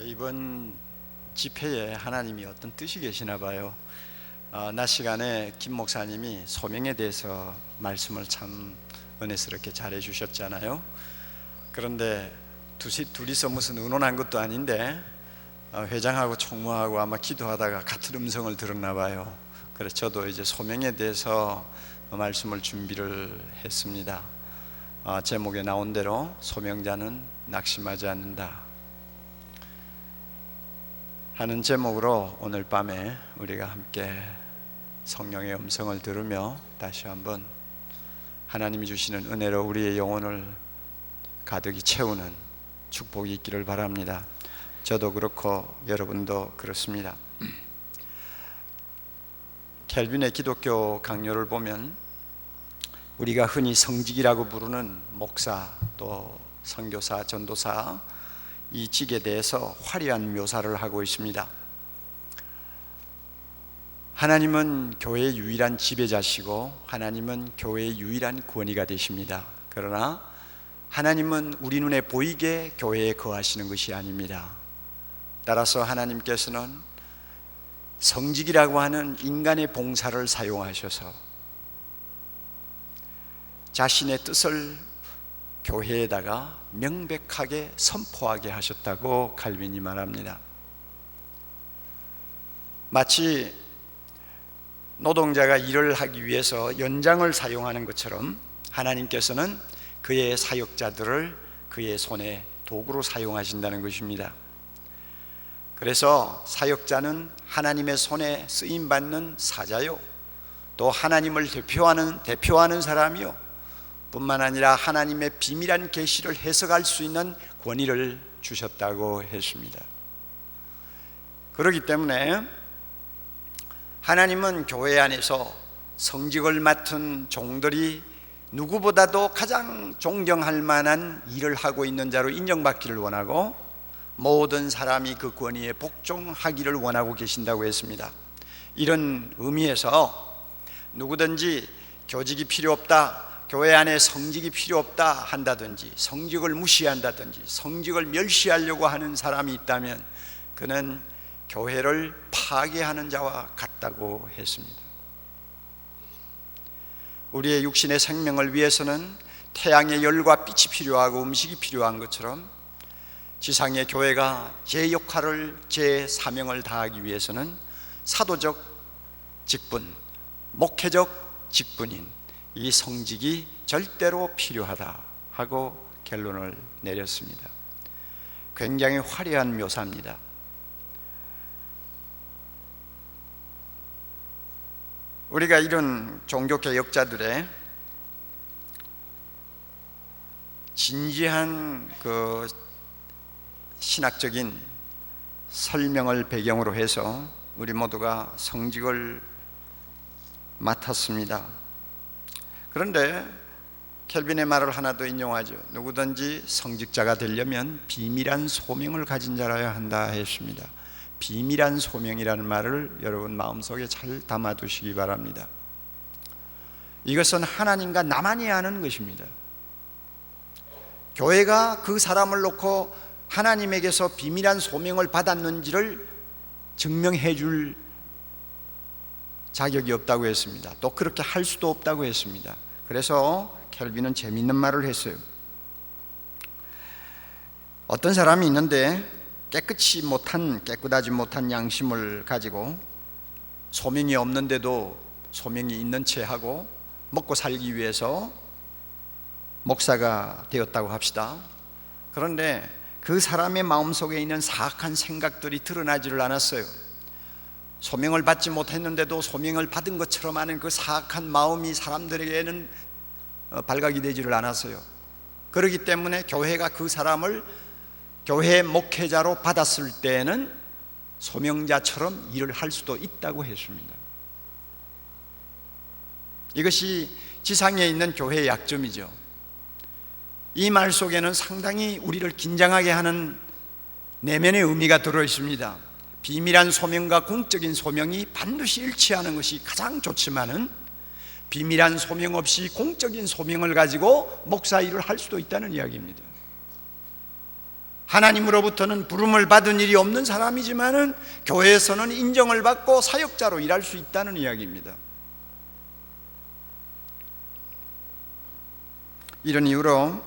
이번 집회에 하나님이 어떤 뜻이 계시나 봐요. 낮 시간에 김 목사님이 소명에 대해서 말씀을 참 은혜스럽게 잘해 주셨잖아요. 그런데 둘이서 무슨 의논한 것도 아닌데 회장하고 총무하고 아마 기도하다가 같은 음성을 들었나 봐요. 그래서 저도 이제 소명에 대해서 말씀을 준비를 했습니다. 제목에 나온 대로 소명자는 낙심하지 않는다 하는 제목으로 오늘 밤에 우리가 함께 성령의 음성을 들으며 다시 한번 하나님이 주시는 은혜로 우리의 영혼을 가득히 채우는 축복이 있기를 바랍니다. 저도 그렇고 여러분도 그렇습니다. 켈빈의 기독교 강요를 보면 우리가 흔히 성직이라고 부르는 목사 또 선교사, 전도사 이 직에 대해서 화려한 묘사를 하고 있습니다. 하나님은 교회의 유일한 지배자시고 하나님은 교회의 유일한 권위가 되십니다. 그러나 하나님은 우리 눈에 보이게 교회에 거하시는 것이 아닙니다. 따라서 하나님께서는 성직이라고 하는 인간의 봉사를 사용하셔서 자신의 뜻을 교회에다가 명백하게 선포하게 하셨다고 칼빈이 말합니다. 마치 노동자가 일을 하기 위해서 연장을 사용하는 것처럼 하나님께서는 그의 사역자들을 그의 손에 도구로 사용하신다는 것입니다. 그래서 사역자는 하나님의 손에 쓰임받는 사자요, 또 하나님을 대표하는 사람이요, 뿐만 아니라 하나님의 비밀한 계시를 해석할 수 있는 권위를 주셨다고 했습니다. 그렇기 때문에 하나님은 교회 안에서 성직을 맡은 종들이 누구보다도 가장 존경할 만한 일을 하고 있는 자로 인정받기를 원하고 모든 사람이 그 권위에 복종하기를 원하고 계신다고 했습니다. 이런 의미에서 누구든지 교직이 필요 없다, 교회 안에 성직이 필요 없다 한다든지 성직을 무시한다든지 성직을 멸시하려고 하는 사람이 있다면 그는 교회를 파괴하는 자와 같다고 했습니다. 우리의 육신의 생명을 위해서는 태양의 열과 빛이 필요하고 음식이 필요한 것처럼 지상의 교회가 제 역할을, 제 사명을 다하기 위해서는 사도적 직분, 목회적 직분인 이 성직이 절대로 필요하다 하고 결론을 내렸습니다. 굉장히 화려한 묘사입니다. 우리가 이런 종교개혁자들의 진지한 그 신학적인 설명을 배경으로 해서 우리 모두가 성직을 맡았습니다. 그런데 켈빈의 말을 하나 더 인용하죠. 누구든지 성직자가 되려면 비밀한 소명을 가진 자라야 한다 했습니다. 비밀한 소명이라는 말을 여러분 마음속에 잘 담아두시기 바랍니다. 이것은 하나님과 나만이 아는 것입니다. 교회가 그 사람을 놓고 하나님에게서 비밀한 소명을 받았는지를 증명해 줄 자격이 없다고 했습니다. 또 그렇게 할 수도 없다고 했습니다. 그래서 켈빈은 재미있는 말을 했어요. 어떤 사람이 있는데 깨끗하지 못한 양심을 가지고 소명이 없는데도 소명이 있는 채 하고 먹고 살기 위해서 목사가 되었다고 합시다. 그런데 그 사람의 마음속에 있는 사악한 생각들이 드러나지를 않았어요. 소명을 받지 못했는데도 소명을 받은 것처럼 하는 그 사악한 마음이 사람들에게는 발각이 되지를 않았어요. 그렇기 때문에 교회가 그 사람을 교회 목회자로 받았을 때에는 소명자처럼 일을 할 수도 있다고 했습니다. 이것이 지상에 있는 교회의 약점이죠. 이 말 속에는 상당히 우리를 긴장하게 하는 내면의 의미가 들어 있습니다. 비밀한 소명과 공적인 소명이 반드시 일치하는 것이 가장 좋지만은 비밀한 소명 없이 공적인 소명을 가지고 목사 일을 할 수도 있다는 이야기입니다. 하나님으로부터는 부름을 받은 일이 없는 사람이지만은 교회에서는 인정을 받고 사역자로 일할 수 있다는 이야기입니다. 이런 이유로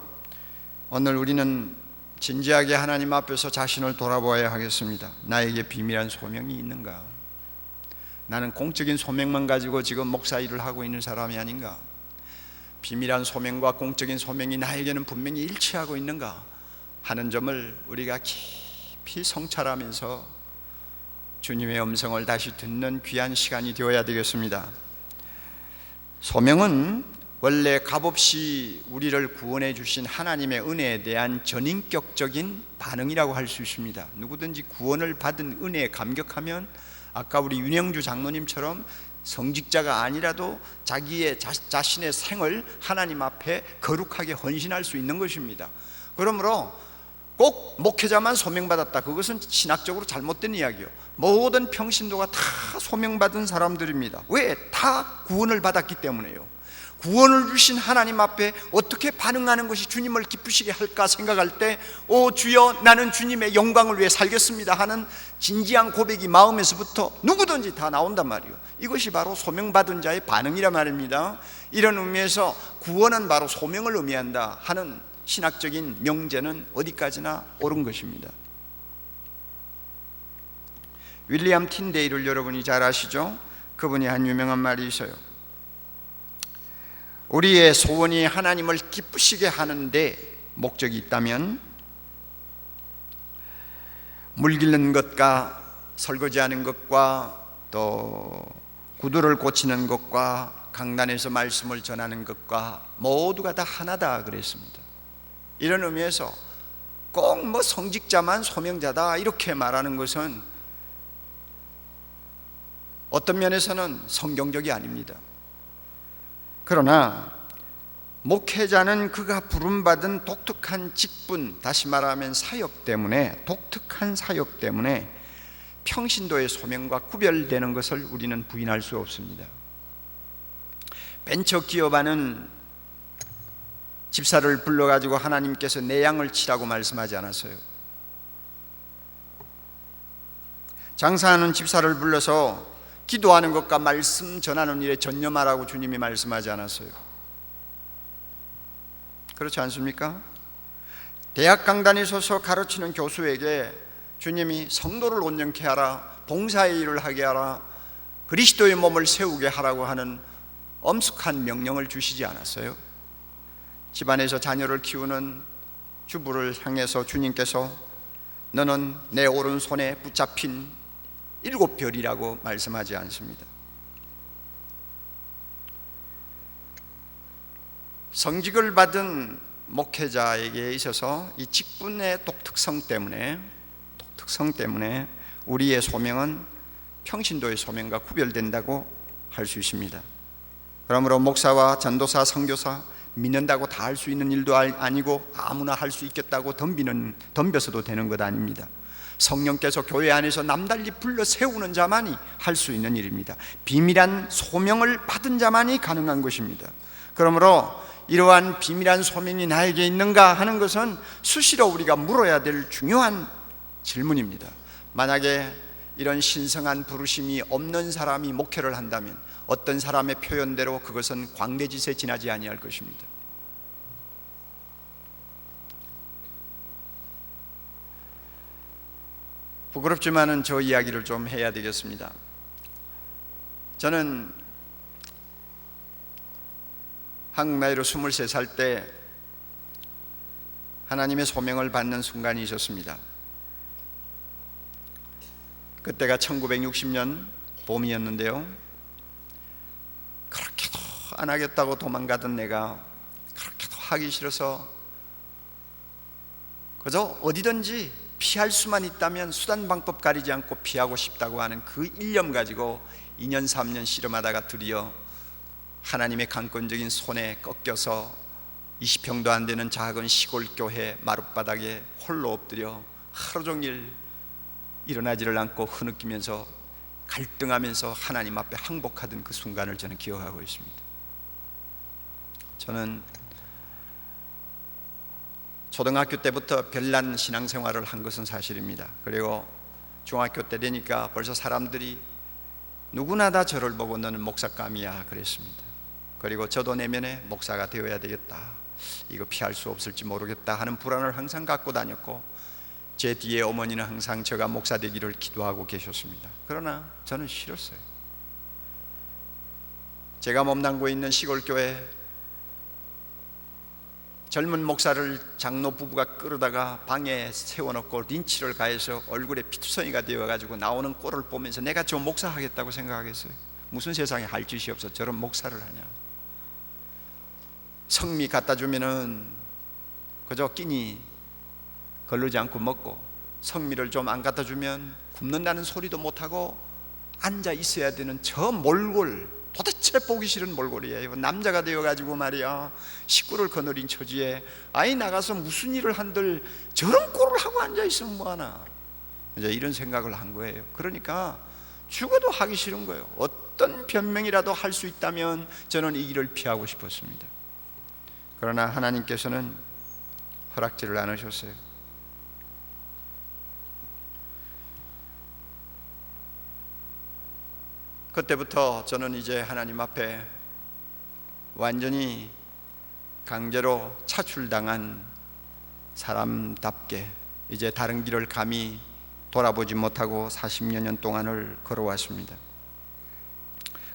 오늘 우리는 진지하게 하나님 앞에서 자신을 돌아보아야 하겠습니다. 나에게 비밀한 소명이 있는가? 나는 공적인 소명만 가지고 지금 목사 일을 하고 있는 사람이 아닌가? 비밀한 소명과 공적인 소명이 나에게는 분명히 일치하고 있는가 하는 점을 우리가 깊이 성찰하면서 주님의 음성을 다시 듣는 귀한 시간이 되어야 되겠습니다. 소명은 원래 값없이 우리를 구원해 주신 하나님의 은혜에 대한 전인격적인 반응이라고 할 수 있습니다. 누구든지 구원을 받은 은혜에 감격하면 아까 우리 윤영주 장로님처럼 성직자가 아니라도 자기의 자신의 생을 하나님 앞에 거룩하게 헌신할 수 있는 것입니다. 그러므로 꼭 목회자만 소명받았다, 그것은 신학적으로 잘못된 이야기요. 모든 평신도가 다 소명받은 사람들입니다. 왜? 다 구원을 받았기 때문에요. 구원을 주신 하나님 앞에 어떻게 반응하는 것이 주님을 기쁘시게 할까 생각할 때, 오 주여 나는 주님의 영광을 위해 살겠습니다 하는 진지한 고백이 마음에서부터 누구든지 다 나온단 말이에요. 이것이 바로 소명받은 자의 반응이란 말입니다. 이런 의미에서 구원은 바로 소명을 의미한다 하는 신학적인 명제는 어디까지나 옳은 것입니다. 윌리엄 틴데이를 여러분이 잘 아시죠? 그분이 한 유명한 말이 있어요. 우리의 소원이 하나님을 기쁘시게 하는데 목적이 있다면 물 기르는 것과 설거지하는 것과 또 구두를 고치는 것과 강단에서 말씀을 전하는 것과 모두가 다 하나다 그랬습니다. 이런 의미에서 꼭 뭐 성직자만 소명자다 이렇게 말하는 것은 어떤 면에서는 성경적이 아닙니다. 그러나 목회자는 그가 부름받은 독특한 직분, 다시 말하면 사역 때문에, 독특한 사역 때문에 평신도의 소명과 구별되는 것을 우리는 부인할 수 없습니다. 벤처기업하는 집사를 불러가지고 하나님께서 내 양을 치라고 말씀하지 않았어요. 장사하는 집사를 불러서 기도하는 것과 말씀 전하는 일에 전념하라고 주님이 말씀하지 않았어요. 그렇지 않습니까? 대학 강단에 서서 가르치는 교수에게 주님이 성도를 온전케 하라, 봉사의 일을 하게 하라, 그리스도의 몸을 세우게 하라고 하는 엄숙한 명령을 주시지 않았어요. 집안에서 자녀를 키우는 주부를 향해서 주님께서 너는 내 오른손에 붙잡힌 7별이라고 말씀하지 않습니다. 성직을 받은 목회자에게 있어서 이 직분의 독특성 때문에 우리의 소명은 평신도의 소명과 구별된다고 할 수 있습니다. 그러므로 목사와 전도사, 선교사 믿는다고 다 할 수 있는 일도 아니고 아무나 할 수 있겠다고 덤벼서도 되는 것 아닙니다. 성령께서 교회 안에서 남달리 불러 세우는 자만이 할 수 있는 일입니다. 비밀한 소명을 받은 자만이 가능한 것입니다. 그러므로 이러한 비밀한 소명이 나에게 있는가 하는 것은 수시로 우리가 물어야 될 중요한 질문입니다. 만약에 이런 신성한 부르심이 없는 사람이 목회를 한다면 어떤 사람의 표현대로 그것은 광대짓에 지나지 아니할 것입니다. 부끄럽지만은 저 이야기를 좀 해야 되겠습니다. 저는 한국 나이로 23살 때 하나님의 소명을 받는 순간이 있었습니다. 그때가 1960년 봄이었는데요, 그렇게도 안 하겠다고 도망가던 내가 그렇게도 하기 싫어서 그저 어디든지 피할 수만 있다면 수단 방법 가리지 않고 피하고 싶다고 하는 그 일념 가지고 2년 3년 씨름하다가 드디어 하나님의 강권적인 손에 꺾여서 20평도 안 되는 작은 시골 교회 마룻바닥에 홀로 엎드려 하루 종일 일어나지를 않고 흐느끼면서 갈등하면서 하나님 앞에 항복하던 그 순간을 저는 기억하고 있습니다. 저는 초등학교 때부터 별난 신앙생활을 한 것은 사실입니다. 그리고 중학교 때 되니까 벌써 사람들이 누구나 다 저를 보고 너는 목사감이야 그랬습니다. 그리고 저도 내면에 목사가 되어야 되겠다, 이거 피할 수 없을지 모르겠다 하는 불안을 항상 갖고 다녔고, 제 뒤에 어머니는 항상 제가 목사 되기를 기도하고 계셨습니다. 그러나 저는 싫었어요. 제가 몸담고 있는 시골교회 젊은 목사를 장로 부부가 끌어다가 방에 세워놓고 린치를 가해서 얼굴에 피투성이가 되어가지고 나오는 꼴을 보면서 내가 저 목사 하겠다고 생각하겠어요? 무슨 세상에 할 짓이 없어 저런 목사를 하냐. 성미 갖다 주면은 그저 끼니 걸르지 않고 먹고, 성미를 좀 안 갖다 주면 굶는다는 소리도 못하고 앉아 있어야 되는 저 몰골, 도대체 보기 싫은 몰골이에요. 남자가 되어가지고 말이야, 식구를 거느린 처지에 아이 나가서 무슨 일을 한들 저런 꼴을 하고 앉아 있으면 뭐하나, 이제 이런 생각을 한 거예요. 그러니까 죽어도 하기 싫은 거예요. 어떤 변명이라도 할 수 있다면 저는 이 길을 피하고 싶었습니다. 그러나 하나님께서는 허락지를 않으셨어요. 그때부터 저는 이제 하나님 앞에 완전히 강제로 차출당한 사람답게 이제 다른 길을 감히 돌아보지 못하고 40여 년 동안을 걸어왔습니다.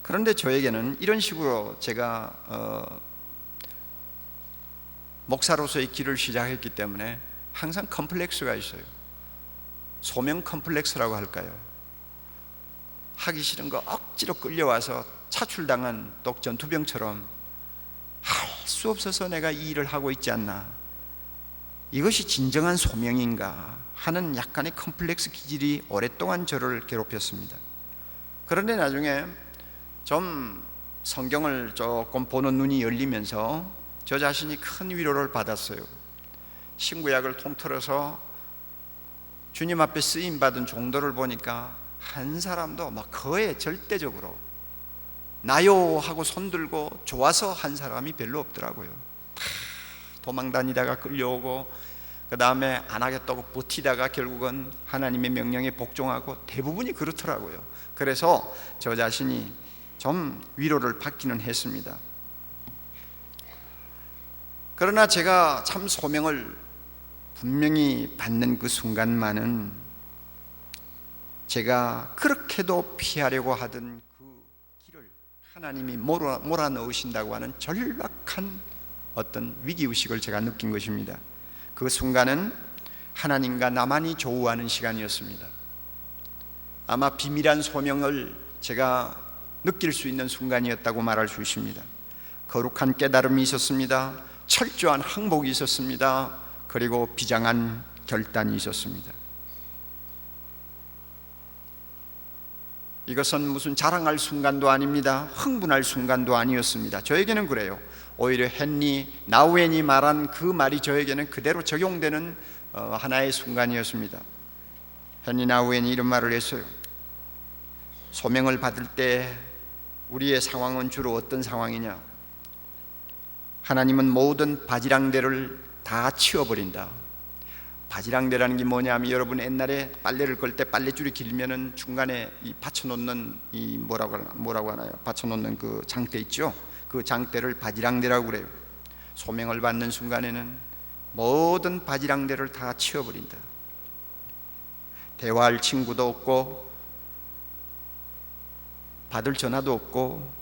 그런데 저에게는 이런 식으로 제가 목사로서의 길을 시작했기 때문에 항상 컴플렉스가 있어요. 소명 컴플렉스라고 할까요? 하기 싫은 거 억지로 끌려와서 차출당한 독 전투병처럼 할 수 없어서 내가 이 일을 하고 있지 않나, 이것이 진정한 소명인가 하는 약간의 컴플렉스 기질이 오랫동안 저를 괴롭혔습니다. 그런데 나중에 좀 성경을 조금 보는 눈이 열리면서 저 자신이 큰 위로를 받았어요. 신구약을 통틀어서 주님 앞에 쓰임받은 종도를 보니까 한 사람도 막 거의 절대적으로 나요 하고 손들고 좋아서 한 사람이 별로 없더라고요. 다 도망다니다가 끌려오고, 그 다음에 안 하겠다고 버티다가 결국은 하나님의 명령에 복종하고, 대부분이 그렇더라고요. 그래서 저 자신이 좀 위로를 받기는 했습니다. 그러나 제가 참 소명을 분명히 받는 그 순간만은 제가 그렇게도 피하려고 하던 그 길을 하나님이 몰아넣으신다고 하는 절박한 어떤 위기의식을 제가 느낀 것입니다. 그 순간은 하나님과 나만이 조우하는 시간이었습니다. 아마 비밀한 소명을 제가 느낄 수 있는 순간이었다고 말할 수 있습니다. 거룩한 깨달음이 있었습니다. 철저한 항복이 있었습니다. 그리고 비장한 결단이 있었습니다. 이것은 무슨 자랑할 순간도 아닙니다. 흥분할 순간도 아니었습니다. 저에게는 그래요. 오히려 헨리 나우엔이 말한 그 말이 저에게는 그대로 적용되는 하나의 순간이었습니다. 헨리 나우엔이 이런 말을 했어요. 소명을 받을 때 우리의 상황은 주로 어떤 상황이냐? 하나님은 모든 바지랑대를 다 치워버린다. 바지랑대라는 게 뭐냐면, 여러분 옛날에 빨래를 걸 때 빨래줄이 길면은 중간에 이 받쳐놓는 이 뭐라고 하나요? 받쳐놓는 그 장대 있죠? 그 장대를 바지랑대라고 그래요. 소명을 받는 순간에는 모든 바지랑대를 다 치워버린다. 대화할 친구도 없고, 받을 전화도 없고,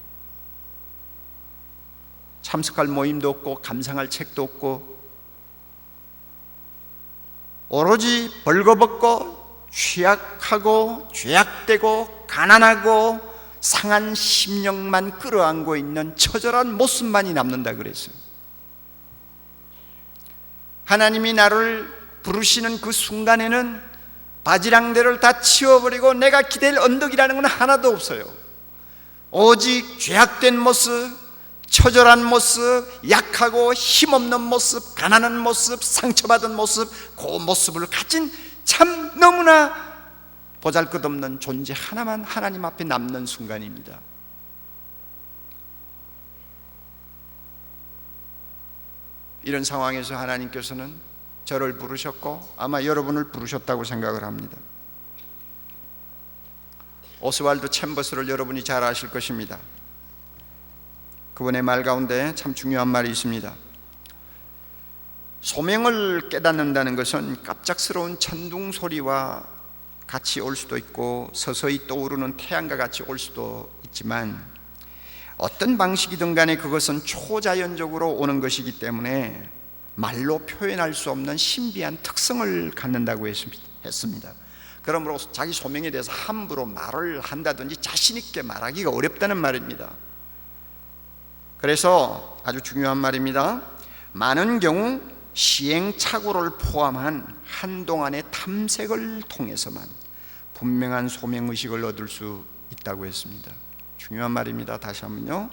참석할 모임도 없고, 감상할 책도 없고, 오로지 벌거벗고 취약하고 죄악되고 가난하고 상한 심령만 끌어안고 있는 처절한 모습만이 남는다 그랬어요. 하나님이 나를 부르시는 그 순간에는 바지랑대를 다 치워버리고 내가 기댈 언덕이라는 건 하나도 없어요. 오직 죄악된 모습, 처절한 모습, 약하고 힘없는 모습, 가난한 모습, 상처받은 모습, 그 모습을 가진 참 너무나 보잘것없는 존재 하나만 하나님 앞에 남는 순간입니다. 이런 상황에서 하나님께서는 저를 부르셨고 아마 여러분을 부르셨다고 생각을 합니다. 오스왈드 챔버스를 여러분이 잘 아실 것입니다. 그분의 말 가운데 참 중요한 말이 있습니다. 소명을 깨닫는다는 것은 갑작스러운 천둥 소리와 같이 올 수도 있고 서서히 떠오르는 태양과 같이 올 수도 있지만 어떤 방식이든 간에 그것은 초자연적으로 오는 것이기 때문에 말로 표현할 수 없는 신비한 특성을 갖는다고 했습니다. 그러므로 자기 소명에 대해서 함부로 말을 한다든지 자신 있게 말하기가 어렵다는 말입니다. 그래서 아주 중요한 말입니다. 많은 경우 시행착오를 포함한 한동안의 탐색을 통해서만 분명한 소명의식을 얻을 수 있다고 했습니다. 중요한 말입니다. 다시 한번요.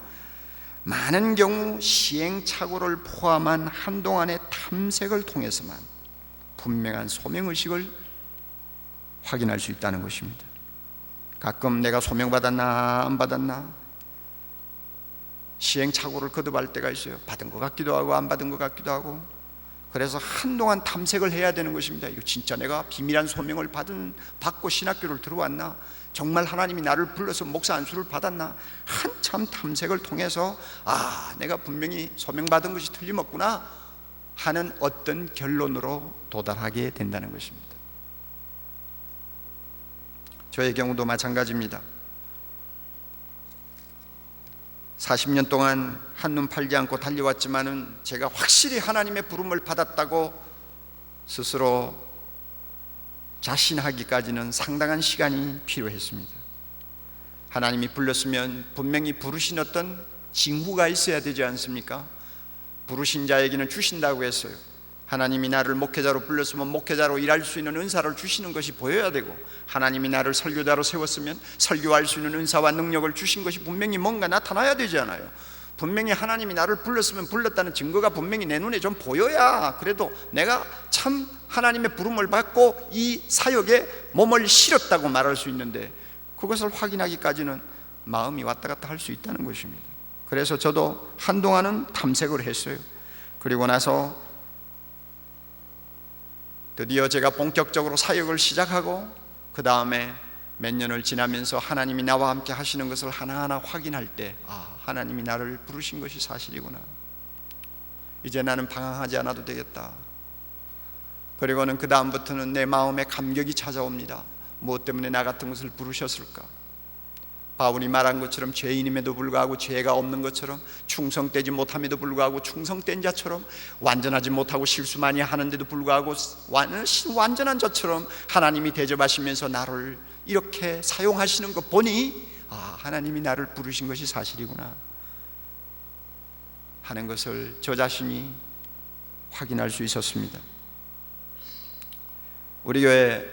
많은 경우 시행착오를 포함한 한동안의 탐색을 통해서만 분명한 소명의식을 확인할 수 있다는 것입니다. 가끔 내가 소명받았나 안 받았나 시행착오를 거듭할 때가 있어요. 받은 것 같기도 하고 안 받은 것 같기도 하고. 그래서 한동안 탐색을 해야 되는 것입니다. 이거 진짜 내가 비밀한 소명을 받고 신학교를 들어왔나? 정말 하나님이 나를 불러서 목사 안수를 받았나? 한참 탐색을 통해서 내가 분명히 소명받은 것이 틀림없구나 하는 어떤 결론으로 도달하게 된다는 것입니다. 저의 경우도 마찬가지입니다. 40년 동안 한눈 팔지 않고 달려왔지만은 제가 확실히 하나님의 부름을 받았다고 스스로 자신하기까지는 상당한 시간이 필요했습니다. 하나님이 불렀으면 분명히 부르신 어떤 징후가 있어야 되지 않습니까? 부르신 자에게는 주신다고 했어요. 하나님이 나를 목회자로 불렀으면 목회자로 일할 수 있는 은사를 주시는 것이 보여야 되고, 하나님이 나를 설교자로 세웠으면 설교할 수 있는 은사와 능력을 주신 것이 분명히 뭔가 나타나야 되잖아요. 분명히 하나님이 나를 불렀으면 불렀다는 증거가 분명히 내 눈에 좀 보여야 그래도 내가 참 하나님의 부름을 받고 이 사역에 몸을 실었다고 말할 수 있는데, 그것을 확인하기까지는 마음이 왔다 갔다 할 수 있다는 것입니다. 그래서 저도 한동안은 탐색을 했어요. 그리고 나서 드디어 제가 본격적으로 사역을 시작하고 그 다음에 몇 년을 지나면서 하나님이 나와 함께 하시는 것을 하나하나 확인할 때 하나님이 나를 부르신 것이 사실이구나. 이제 나는 방황하지 않아도 되겠다. 그리고는 그 다음부터는 내 마음에 감격이 찾아옵니다. 무엇 때문에 나 같은 것을 부르셨을까? 바울이 말한 것처럼 죄인임에도 불구하고 죄가 없는 것처럼, 충성되지 못함에도 불구하고 충성된 자처럼, 완전하지 못하고 실수 많이 하는데도 불구하고 완전한 자처럼 하나님이 대접하시면서 나를 이렇게 사용하시는 거 보니 하나님이 나를 부르신 것이 사실이구나 하는 것을 저 자신이 확인할 수 있었습니다. 우리 교회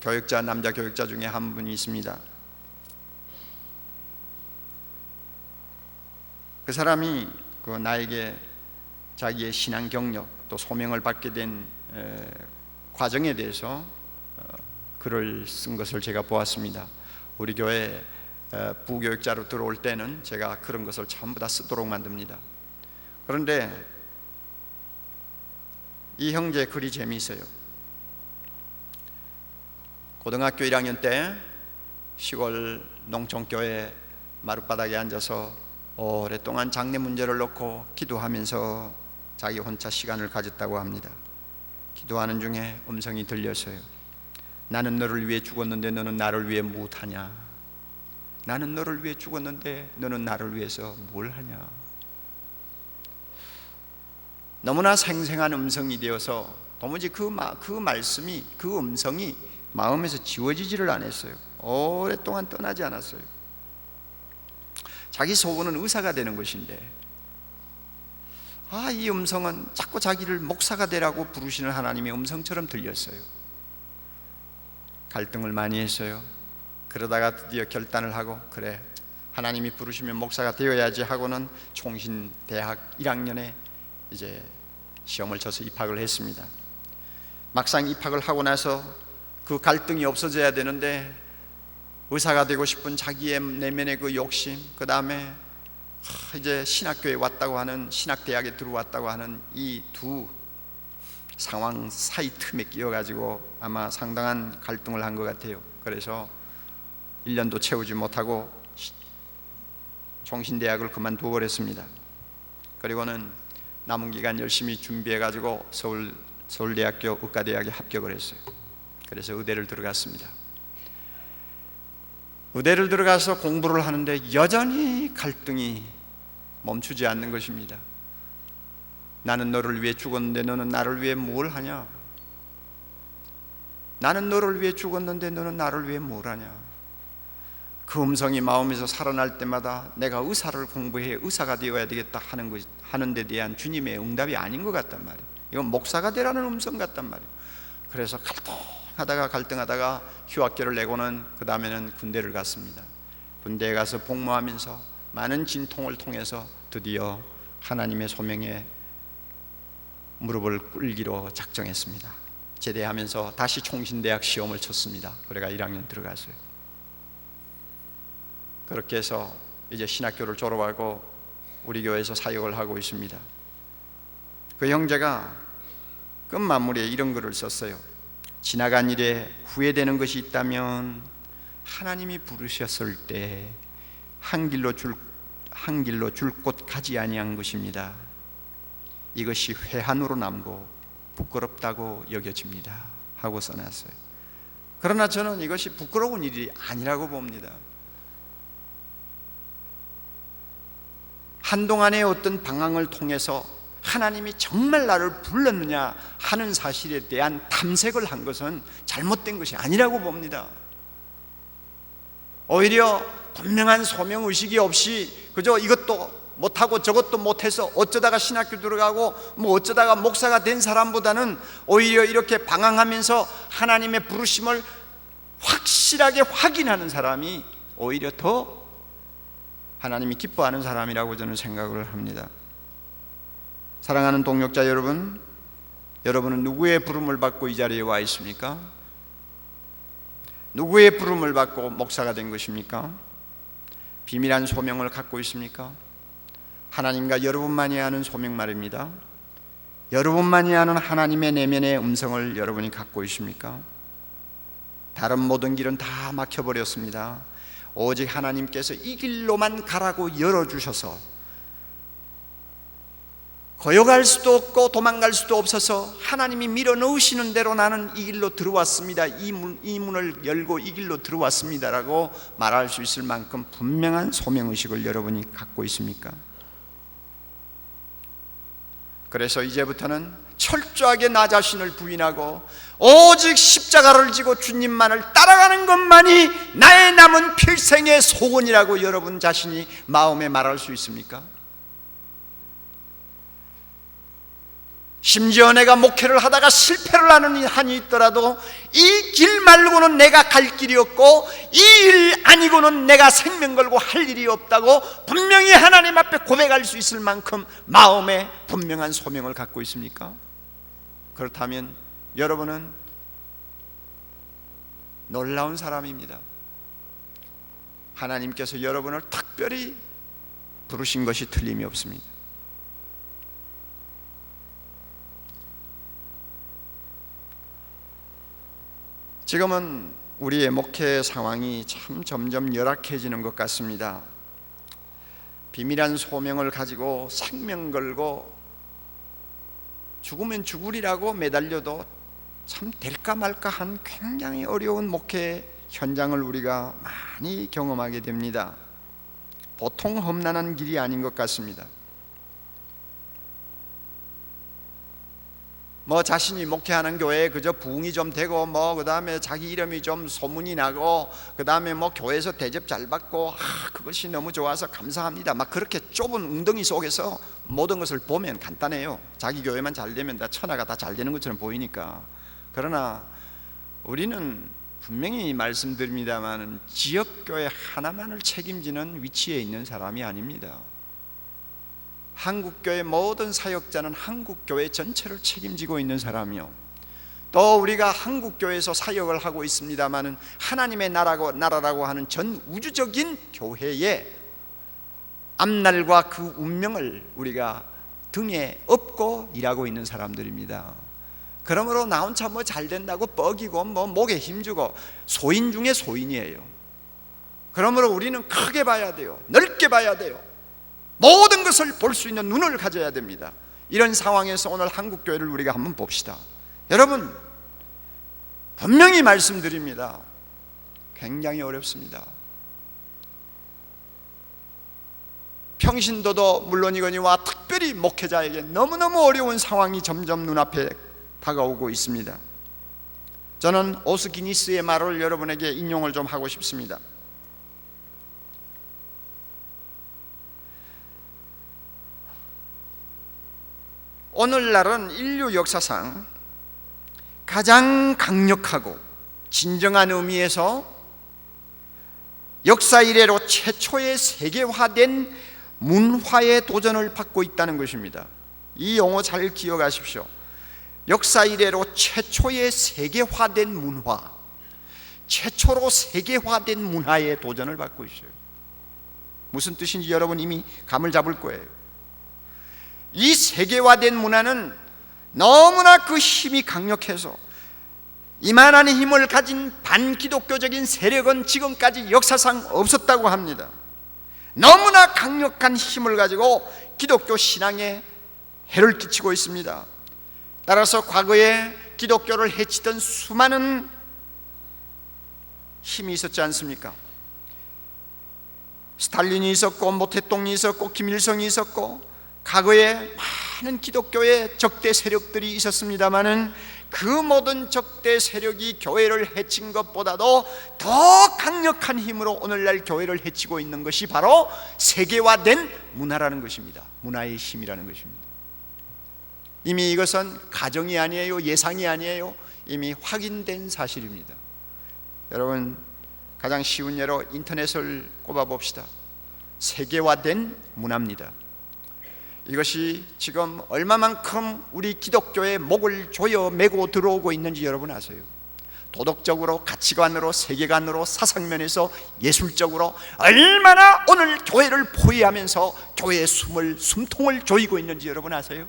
교육자, 남자 교육자 중에 한 분이 있습니다. 그 사람이 나에게 자기의 신앙 경력 또 소명을 받게 된 과정에 대해서 글을 쓴 것을 제가 보았습니다. 우리 교회 부교육자로 들어올 때는 제가 그런 것을 전부 다 쓰도록 만듭니다. 그런데 이 형제 글이 재미있어요. 고등학교 1학년 때 시골 농촌교회 마룻바닥에 앉아서 오랫동안 장래 문제를 놓고 기도하면서 자기 혼자 시간을 가졌다고 합니다. 기도하는 중에 음성이 들렸어요. 나는 너를 위해 죽었는데 너는 나를 위해 무엇하냐? 나는 너를 위해 죽었는데 너는 나를 위해서 뭘 하냐? 너무나 생생한 음성이 되어서 도무지 그 말씀이, 그 음성이 마음에서 지워지지를 않았어요. 오랫동안 떠나지 않았어요. 자기 소원은 의사가 되는 것인데 이 음성은 자꾸 자기를 목사가 되라고 부르시는 하나님의 음성처럼 들렸어요. 갈등을 많이 했어요. 그러다가 드디어 결단을 하고, 그래, 하나님이 부르시면 목사가 되어야지 하고는 총신대학 1학년에 이제 시험을 쳐서 입학을 했습니다. 막상 입학을 하고 나서 그 갈등이 없어져야 되는데, 의사가 되고 싶은 자기의 내면의 그 욕심, 그 다음에 이제 신학교에 왔다고 하는, 신학대학에 들어왔다고 하는 이 두 상황 사이 틈에 끼어가지고 아마 상당한 갈등을 한 것 같아요. 그래서 1년도 채우지 못하고 종신대학을 그만두어 버렸습니다. 그리고는 남은 기간 열심히 준비해가지고 서울대학교 의과대학에 합격을 했어요. 그래서 의대를 들어갔습니다. 의대를 들어가서 공부를 하는데 여전히 갈등이 멈추지 않는 것입니다. 나는 너를 위해 죽었는데 너는 나를 위해 뭘 하냐? 나는 너를 위해 죽었는데 너는 나를 위해 뭘 하냐? 그 음성이 마음에서 살아날 때마다 내가 의사를 공부해 의사가 되어야 되겠다 하는 데 대한 주님의 응답이 아닌 것 같단 말이에요. 이건 목사가 되라는 음성 같단 말이에요. 그래서 갈등하다가 휴학계를 내고는 그 다음에는 군대를 갔습니다. 군대에 가서 복무하면서 많은 진통을 통해서 드디어 하나님의 소명에 무릎을 꿇기로 작정했습니다. 제대하면서 다시 총신대학 시험을 쳤습니다. 그래가 1학년 들어갔어요. 그렇게 해서 이제 신학교를 졸업하고 우리 교회에서 사역을 하고 있습니다. 그 형제가 끝마무리에 이런 글을 썼어요. 지나간 일에 후회되는 것이 있다면 하나님이 부르셨을 때 한 길로 줄 곳 가지 아니한 것입니다. 이것이 회한으로 남고 부끄럽다고 여겨집니다 하고 써놨어요. 그러나 저는 이것이 부끄러운 일이 아니라고 봅니다. 한동안의 어떤 방황을 통해서 하나님이 정말 나를 불렀느냐 하는 사실에 대한 탐색을 한 것은 잘못된 것이 아니라고 봅니다. 오히려 분명한 소명의식이 없이 그저 이것도 못하고 저것도 못해서 어쩌다가 신학교 들어가고 어쩌다가 목사가 된 사람보다는 오히려 이렇게 방황하면서 하나님의 부르심을 확실하게 확인하는 사람이 오히려 더 하나님이 기뻐하는 사람이라고 저는 생각을 합니다. 사랑하는 동역자 여러분, 여러분은 누구의 부름을 받고 이 자리에 와 있습니까? 누구의 부름을 받고 목사가 된 것입니까? 비밀한 소명을 갖고 있습니까? 하나님과 여러분만이 아는 소명 말입니다. 여러분만이 아는 하나님의 내면의 음성을 여러분이 갖고 있습니까? 다른 모든 길은 다 막혀버렸습니다. 오직 하나님께서 이 길로만 가라고 열어주셔서 거역할 수도 없고 도망갈 수도 없어서 하나님이 밀어넣으시는 대로 나는 이 길로 들어왔습니다. 이 문을 열고 이 길로 들어왔습니다라고 말할 수 있을 만큼 분명한 소명의식을 여러분이 갖고 있습니까? 그래서 이제부터는 철저하게 나 자신을 부인하고 오직 십자가를 지고 주님만을 따라가는 것만이 나의 남은 필생의 소원이라고 여러분 자신이 마음에 말할 수 있습니까? 심지어 내가 목회를 하다가 실패를 하는 한이 있더라도 이 길 말고는 내가 갈 길이 없고 이 일 아니고는 내가 생명 걸고 할 일이 없다고 분명히 하나님 앞에 고백할 수 있을 만큼 마음에 분명한 소명을 갖고 있습니까? 그렇다면 여러분은 놀라운 사람입니다. 하나님께서 여러분을 특별히 부르신 것이 틀림이 없습니다. 지금은 우리의 목회 상황이 참 점점 열악해지는 것 같습니다. 비밀한 소명을 가지고 생명 걸고 죽으면 죽으리라고 매달려도 참 될까 말까 한 굉장히 어려운 목회 현장을 우리가 많이 경험하게 됩니다. 보통 험난한 길이 아닌 것 같습니다. 자신이 목회하는 교회에 그저 부흥이 좀 되고 그 다음에 자기 이름이 좀 소문이 나고 그 다음에 교회에서 대접 잘 받고 그것이 너무 좋아서 감사합니다. 그렇게 좁은 웅덩이 속에서 모든 것을 보면 간단해요. 자기 교회만 잘 되면 다 천하가 다 잘 되는 것처럼 보이니까. 그러나 우리는 분명히 말씀드립니다만 지역교회 하나만을 책임지는 위치에 있는 사람이 아닙니다. 한국교회 모든 사역자는 한국교회 전체를 책임지고 있는 사람이요, 또 우리가 한국교회에서 사역을 하고 있습니다마는 하나님의 나라라고 하는 전 우주적인 교회의 앞날과 그 운명을 우리가 등에 업고 일하고 있는 사람들입니다. 그러므로 나 혼자 뭐 잘 된다고 뻐기고 뭐 목에 힘주고 소인 중에 소인이에요. 그러므로 우리는 크게 봐야 돼요. 넓게 봐야 돼요. 모든 것을 볼 수 있는 눈을 가져야 됩니다. 이런 상황에서 오늘 한국교회를 우리가 한번 봅시다. 여러분, 분명히 말씀드립니다. 굉장히 어렵습니다. 평신도도 물론이거니와 특별히 목회자에게 너무너무 어려운 상황이 점점 눈앞에 다가오고 있습니다. 저는 오스기니스의 말을 여러분에게 인용을 좀 하고 싶습니다. 오늘날은 인류 역사상 가장 강력하고 진정한 의미에서 역사 이래로 최초의 세계화된 문화의 도전을 받고 있다는 것입니다. 이 용어 잘 기억하십시오. 역사 이래로 최초의 세계화된 문화, 최초로 세계화된 문화의 도전을 받고 있어요. 무슨 뜻인지 여러분 이미 감을 잡을 거예요. 이 세계화된 문화는 너무나 그 힘이 강력해서 이만한 힘을 가진 반기독교적인 세력은 지금까지 역사상 없었다고 합니다. 너무나 강력한 힘을 가지고 기독교 신앙에 해를 끼치고 있습니다. 따라서 과거에 기독교를 해치던 수많은 힘이 있었지 않습니까? 스탈린이 있었고 모태똥이 있었고 김일성이 있었고 과거에 많은 기독교의 적대 세력들이 있었습니다마는 그 모든 적대 세력이 교회를 해친 것보다도 더 강력한 힘으로 오늘날 교회를 해치고 있는 것이 바로 세계화된 문화라는 것입니다. 문화의 힘이라는 것입니다. 이미 이것은 가정이 아니에요, 예상이 아니에요. 이미 확인된 사실입니다. 여러분, 가장 쉬운 예로 인터넷을 꼽아봅시다. 세계화된 문화입니다. 이것이 지금 얼마만큼 우리 기독교의 목을 조여 매고 들어오고 있는지 여러분 아세요? 도덕적으로, 가치관으로, 세계관으로, 사상면에서, 예술적으로 얼마나 오늘 교회를 포위하면서 교회의 숨통을 조이고 있는지 여러분 아세요?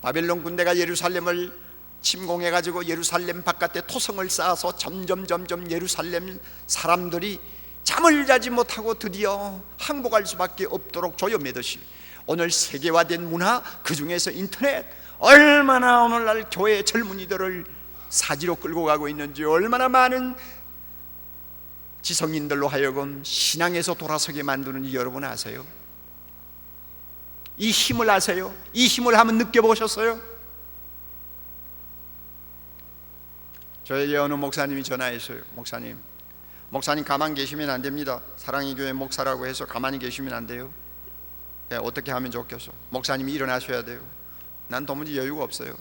바벨론 군대가 예루살렘을 침공해가지고 예루살렘 바깥에 토성을 쌓아서 점점 예루살렘 사람들이 잠을 자지 못하고 드디어 항복할 수밖에 없도록 조여매듯이 오늘 세계화된 문화, 그 중에서 인터넷, 얼마나 오늘날 교회 젊은이들을 사지로 끌고 가고 있는지, 얼마나 많은 지성인들로 하여금 신앙에서 돌아서게 만드는지 여러분 아세요? 이 힘을 아세요? 이 힘을 한번 느껴보셨어요? 저에게 어느 목사님이 전화했어요. 목사님 가만히 계시면 안 됩니다. 사랑의 교회 목사라고 해서 가만히 계시면 안 돼요. 어떻게 하면 좋겠어? 목사님이 일어나셔야 돼요. 난 도무지 여유가 없어요.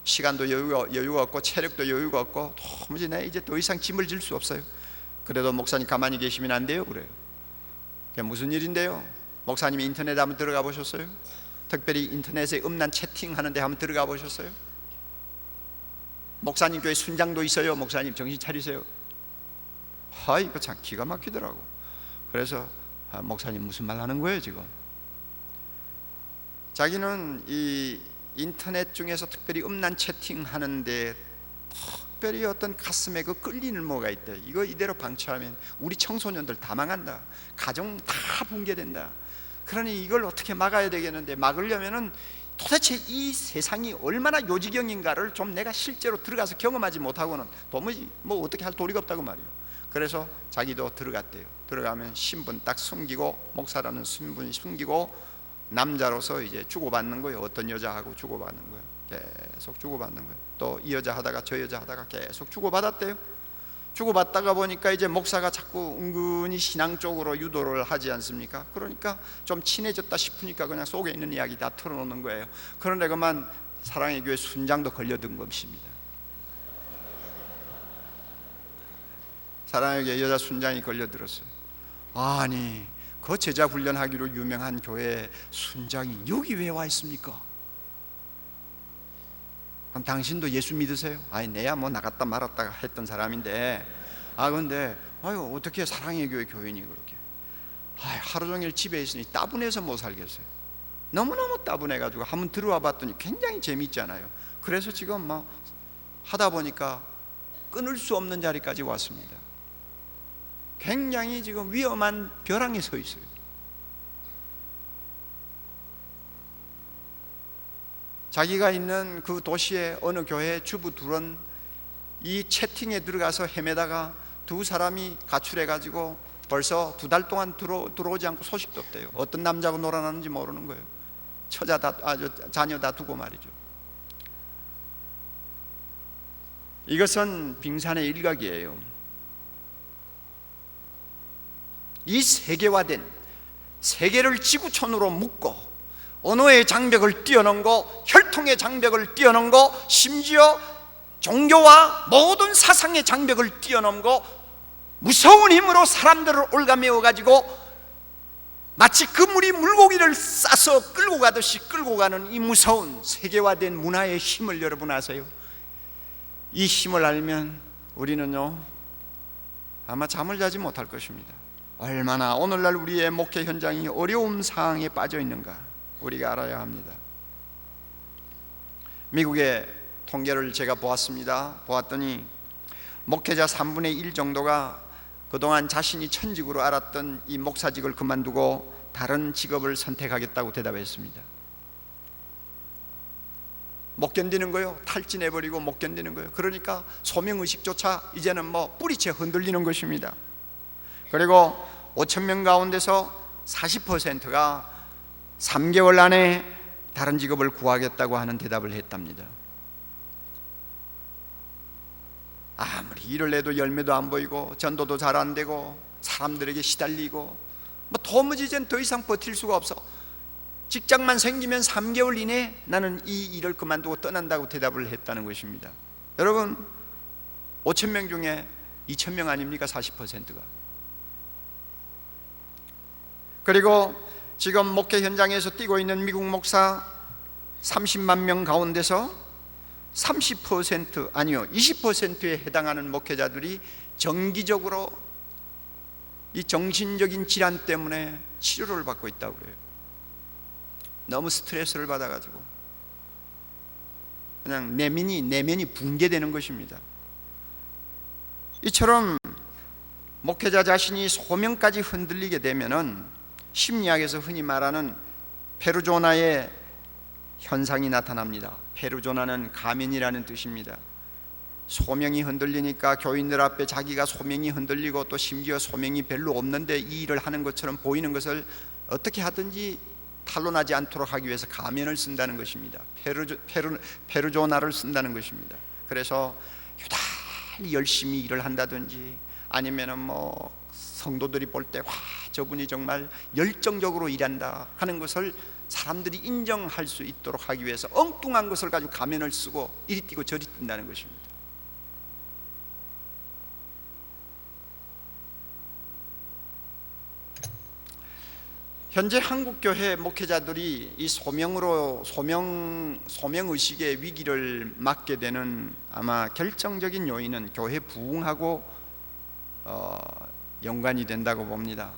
시간도 여유가 없고 체력도 여유가 없고 도무지 내 이제 더 이상 짐을 질 수 없어요. 그래도 목사님 가만히 계시면 안 돼요. 그래요. 그게 무슨 일인데요? 목사님이 인터넷에 한번 들어가 보셨어요? 특별히 인터넷에 음란 채팅하는데 한번 들어가 보셨어요? 목사님 교회 순장도 있어요. 목사님 정신 차리세요. 이거 참 기가 막히더라고. 그래서 목사님 무슨 말 하는 거예요 지금? 자기는 이 인터넷 중에서 특별히 음란 채팅하는데 특별히 어떤 가슴에 그 끌리는 뭐가 있대. 이거 이대로 방치하면 우리 청소년들 다 망한다. 가정 다 붕괴된다. 그러니 이걸 어떻게 막아야 되겠는데, 막으려면은 도대체 이 세상이 얼마나 요지경인가를 좀 내가 실제로 들어가서 경험하지 못하고는 도무지 뭐 어떻게 할 도리가 없다고 말이에요. 그래서 자기도 들어갔대요. 들어가면 신분 딱 숨기고, 목사라는 신분 숨기고 남자로서 이제 주고받는 거예요. 어떤 여자하고 주고받는 거예요. 계속 주고받는 거예요. 또 이 여자 하다가 저 여자 하다가 계속 주고받았대요. 주고받다가 보니까 이제 목사가 자꾸 은근히 신앙 쪽으로 유도를 하지 않습니까? 그러니까 좀 친해졌다 싶으니까 그냥 속에 있는 이야기 다 털어놓는 거예요. 그런데 그만 사랑의 교회 순장도 걸려든 것입니다. 사랑의 교회 여자 순장이 걸려들었어요. 아니, 그 제자 훈련하기로 유명한 교회 순장이 여기 왜 와 있습니까? 그럼 당신도 예수 믿으세요? 아니, 내야 뭐 나갔다 말았다 했던 사람인데, 근데 어떻게 사랑의 교회 교인이 그렇게 하루 종일 집에 있으니 따분해서 못 살겠어요. 너무너무 따분해가지고 한번 들어와 봤더니 굉장히 재미있잖아요. 그래서 지금 막 하다 보니까 끊을 수 없는 자리까지 왔습니다. 굉장히 지금 위험한 벼랑에 서 있어요. 자기가 있는 그 도시의 어느 교회 주부 둘은 이 채팅에 들어가서 헤매다가 두 사람이 가출해가지고 벌써 2달 동안 들어오지 않고 소식도 없대요. 어떤 남자하고 놀아나는지 모르는 거예요. 자녀 다 두고 말이죠. 이것은 빙산의 일각이에요. 이 세계화된, 세계를 지구촌으로 묶고 언어의 장벽을 뛰어넘고 혈통의 장벽을 뛰어넘고 심지어 종교와 모든 사상의 장벽을 뛰어넘고 무서운 힘으로 사람들을 올가매어 가지고 마치 그물이 물고기를 싸서 끌고 가듯이 끌고 가는 이 무서운 세계화된 문화의 힘을 여러분 아세요? 이 힘을 알면 우리는요 아마 잠을 자지 못할 것입니다. 얼마나 오늘날 우리의 목회 현장이 어려움 상황에 빠져 있는가 우리가 알아야 합니다. 미국의 통계를 제가 보았더니 목회자 3분의 1 정도가 그동안 자신이 천직으로 알았던 이 목사직을 그만두고 다른 직업을 선택하겠다고 대답했습니다. 못 견디는 거요. 탈진해버리고 못 견디는 거요. 그러니까 소명의식조차 이제는 뭐 뿌리채 흔들리는 것입니다. 그리고 5,000명 가운데서 40%가 3개월 안에 다른 직업을 구하겠다고 하는 대답을 했답니다. 아무리 일을 해도 열매도 안 보이고 전도도 잘 안 되고 사람들에게 시달리고 뭐 도무지 이젠 더 이상 버틸 수가 없어. 직장만 생기면 3개월 이내에 나는 이 일을 그만두고 떠난다고 대답을 했다는 것입니다. 여러분 5,000명 중에 2,000명 아닙니까? 40%가. 그리고 지금 목회 현장에서 뛰고 있는 미국 목사 30만 명 가운데서 30% 아니요 20%에 해당하는 목회자들이 정기적으로 이 정신적인 질환 때문에 치료를 받고 있다고 그래요. 너무 스트레스를 받아가지고 그냥 내면이 붕괴되는 것입니다. 이처럼 목회자 자신이 소명까지 흔들리게 되면은 심리학에서 흔히 말하는 페르조나의 현상이 나타납니다. 페르조나는 가면이라는 뜻입니다. 소명이 흔들리니까 교인들 앞에 자기가 소명이 흔들리고 또 심지어 소명이 별로 없는데 이 일을 하는 것처럼 보이는 것을 어떻게 하든지 탄로나지 않도록 하기 위해서 가면을 쓴다는 것입니다. 페르조나를 쓴다는 것입니다. 그래서 유달리 열심히 일을 한다든지 아니면은 뭐 성도들이 볼 때 와 저분이 정말 열정적으로 일한다 하는 것을 사람들이 인정할 수 있도록 하기 위해서 엉뚱한 것을 가지고 가면을 쓰고 이리 뛰고 저리 뛴다는 것입니다. 현재 한국교회 목회자들이 이 소명의식의 위기를 맞게 되는 아마 결정적인 요인은 교회 부흥하고 연관이 된다고 봅니다.